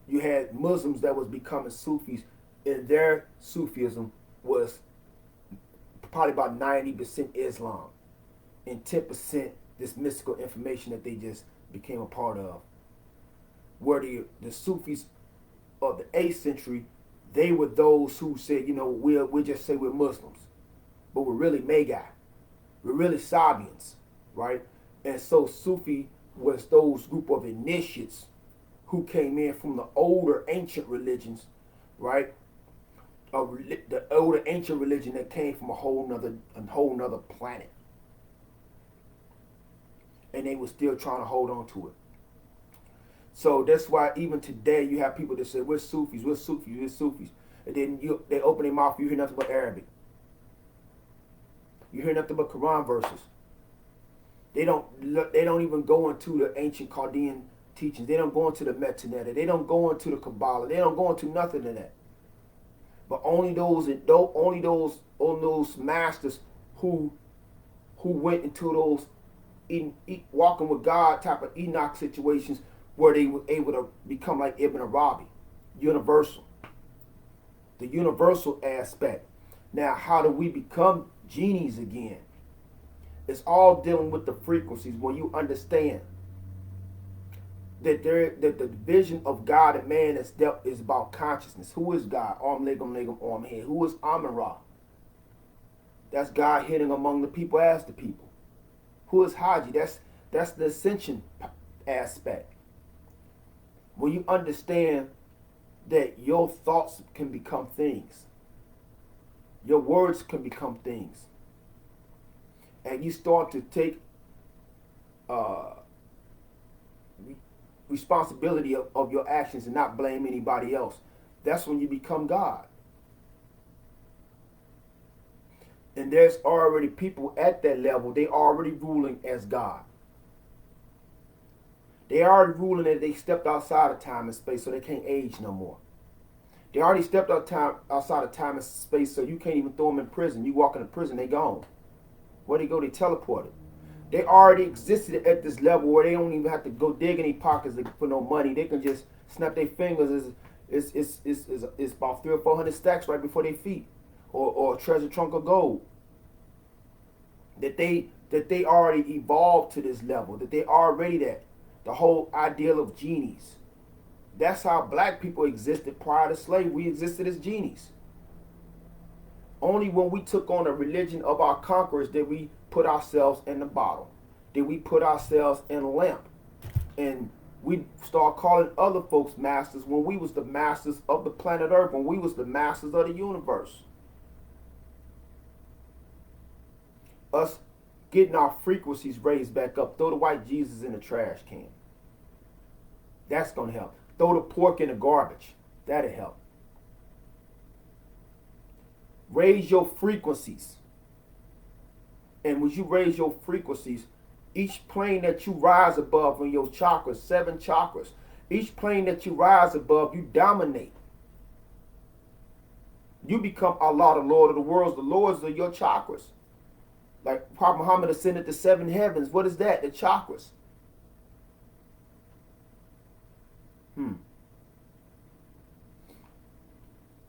Speaker 1: you had Muslims that was becoming Sufis, and their Sufism was probably about 90% Islam and 10% this mystical information that they just became a part of. Where the Sufis of the 8th century, they were those who said, we'll just say we're Muslims, but we're really Magi. We're really Sabians, right? And so Sufi was those group of initiates who came in from the older ancient religions, right? The older ancient religion that came from a whole nother planet. And they were still trying to hold on to it. So that's why even today you have people that say, we're Sufis, we're Sufis, we're Sufis. And then they open their mouth, you hear nothing but Arabic. You hear nothing but Quran verses. They don't even go into the ancient Chaldean teachings. They don't go into the Metaneta. They don't go into the Kabbalah. They don't go into nothing of that. But only those masters who went into those walking with God type of Enoch situations where they were able to become like Ibn Arabi, universal. The universal aspect. Now, how do we become genies again? It's all dealing with the frequencies. When you understand that the vision of God and man is about consciousness. Who is God? Om Legum Legum Om Head. Who is Amun-Ra? That's God hidden among the people as the people. Who is Haji? That's the ascension aspect. When you understand that your thoughts can become things, your words can become things, and you start to take responsibility of your actions and not blame anybody else, that's when you become God. And there's already people at that level. They already ruling as God. They already ruling that they stepped outside of time and space, so they can't age no more. They already stepped outside of time and space, so you can't even throw them in prison. You walk into prison, they gone. Where they go? They teleported. They already existed at this level where they don't even have to go dig in their pockets for no money. They can just snap their fingers. It's about 300 or 400 stacks right before their feet, or a treasure trunk of gold. That they already evolved to this level. That they already that. The whole ideal of genies. That's how black people existed prior to slavery. We existed as genies. Only when we took on the religion of our conquerors did we put ourselves in the bottle. Did we put ourselves in a lamp? And we start calling other folks masters when we was the masters of the planet Earth, when we was the masters of the universe. Us getting our frequencies raised back up. Throw the white Jesus in the trash can. That's going to help. Throw the pork in the garbage. That'll help. Raise your frequencies. And when you raise your frequencies, each plane that you rise above in your chakras, 7 chakras, each plane that you rise above, you dominate. You become Allah, the Lord of the worlds. The lords are your chakras. Like Prophet Muhammad ascended to 7 heavens. What is that? The chakras.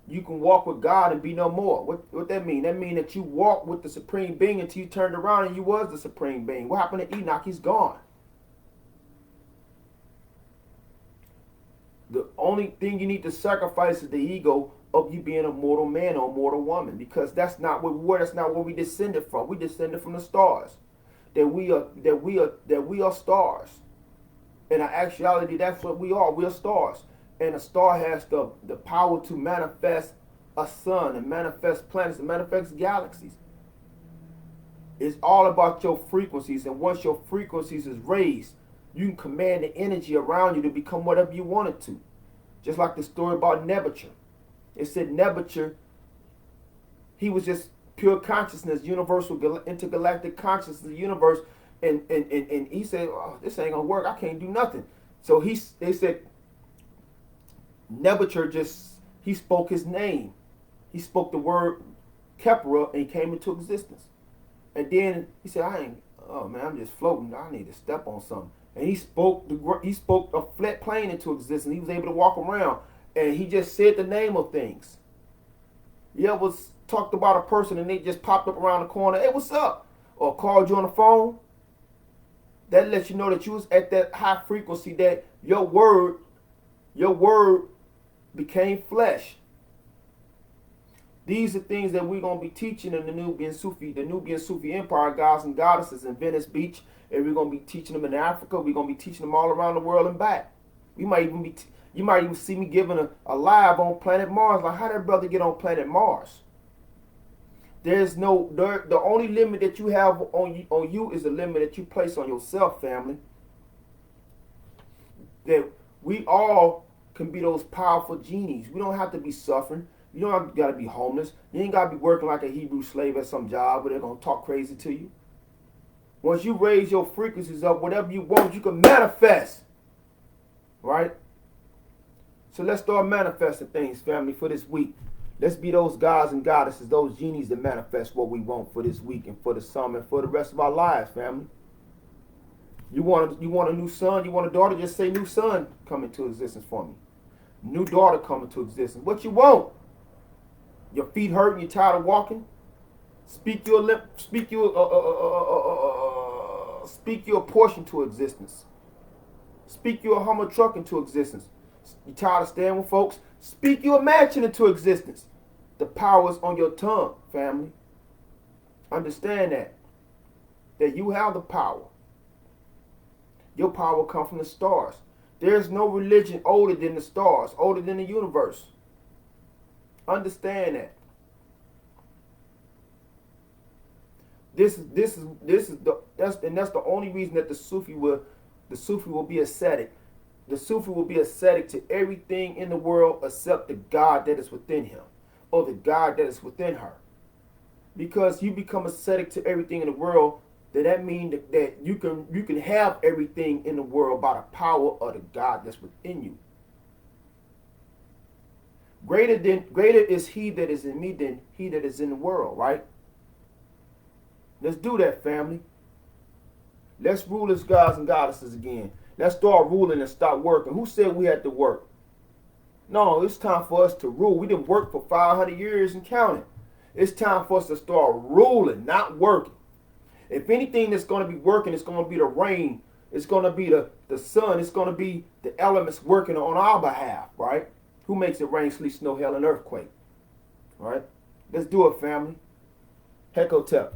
Speaker 1: You can walk with God and be no more. What that mean? That mean that you walk with the Supreme Being until you turned around and you was the Supreme Being. What happened to Enoch? He's gone. The only thing you need to sacrifice is the ego of you being a mortal man or a mortal woman, because that's not what we were. That's not where we descended from. We descended from the stars. That we are stars. In actuality, that's what we are. We are stars. And a star has the power to manifest a sun and manifest planets and manifest galaxies. It's all about your frequencies. And once your frequencies is raised, you can command the energy around you to become whatever you want it to. Just like the story about Nebuchadnezzar. It said Nebuchadnezzar, he was just pure consciousness, universal intergalactic consciousness of the universe. And he said, oh, this ain't gonna work. I can't do nothing. So they said, Nebuchadnezzar he spoke his name. He spoke the word Kepra and he came into existence. And then he said, I'm just floating. I need to step on something. And he spoke a flat plane into existence. He was able to walk around. And he just said the name of things. You ever talked about a person and they just popped up around the corner, hey, what's up? Or called you on the phone? That lets you know that you was at that high frequency, that your word became flesh. These are things that we're going to be teaching in the Nubiansufi Empire, gods and goddesses in Venice Beach, and we're going to be teaching them in Africa. We're going to be teaching them all around the world and back. You might even see me giving a live on planet Mars. Like, how that brother get on planet Mars? The only limit that you have on you is the limit that you place on yourself, family. That we all can be those powerful genies. We don't have to be suffering. You don't got to be homeless. You ain't got to be working like a Hebrew slave at some job where they're going to talk crazy to you. Once you raise your frequencies up, whatever you want, you can manifest. Right? So let's start manifesting things, family, for this week. Let's be those gods and goddesses, those genies that manifest what we want for this week and for the summer and for the rest of our lives, family. You want a new son, you want a daughter, just say new son come into existence for me. New daughter come into existence. What you want? Your feet hurt and you're tired of walking? Speak your portion to existence. Speak your Hummer truck into existence. You tired of staying with folks? Speak your mansion into existence. The power is on your tongue, family. Understand that you have the power. Your power comes from the stars. There's no religion older than the stars, older than the universe. Understand that. That's the only reason that the Sufi will be ascetic. The Sufi will be ascetic to everything in the world except the God that is within him or the God that is within her. Because you become ascetic to everything in the world, that means that you can have everything in the world by the power of the God that's within you. Greater is he that is in me than he that is in the world, right? Let's do that, family. Let's rule as gods and goddesses again. Let's start ruling and stop working. Who said we had to work? No, it's time for us to rule. We didn't work for 500 years and counting. It's time for us to start ruling, not working. If anything that's going to be working, it's going to be the rain. It's going to be the sun. It's going to be the elements working on our behalf, right? Who makes it rain, sleet, snow, hail, and earthquake? Right? Let's do it, family. Hecotep.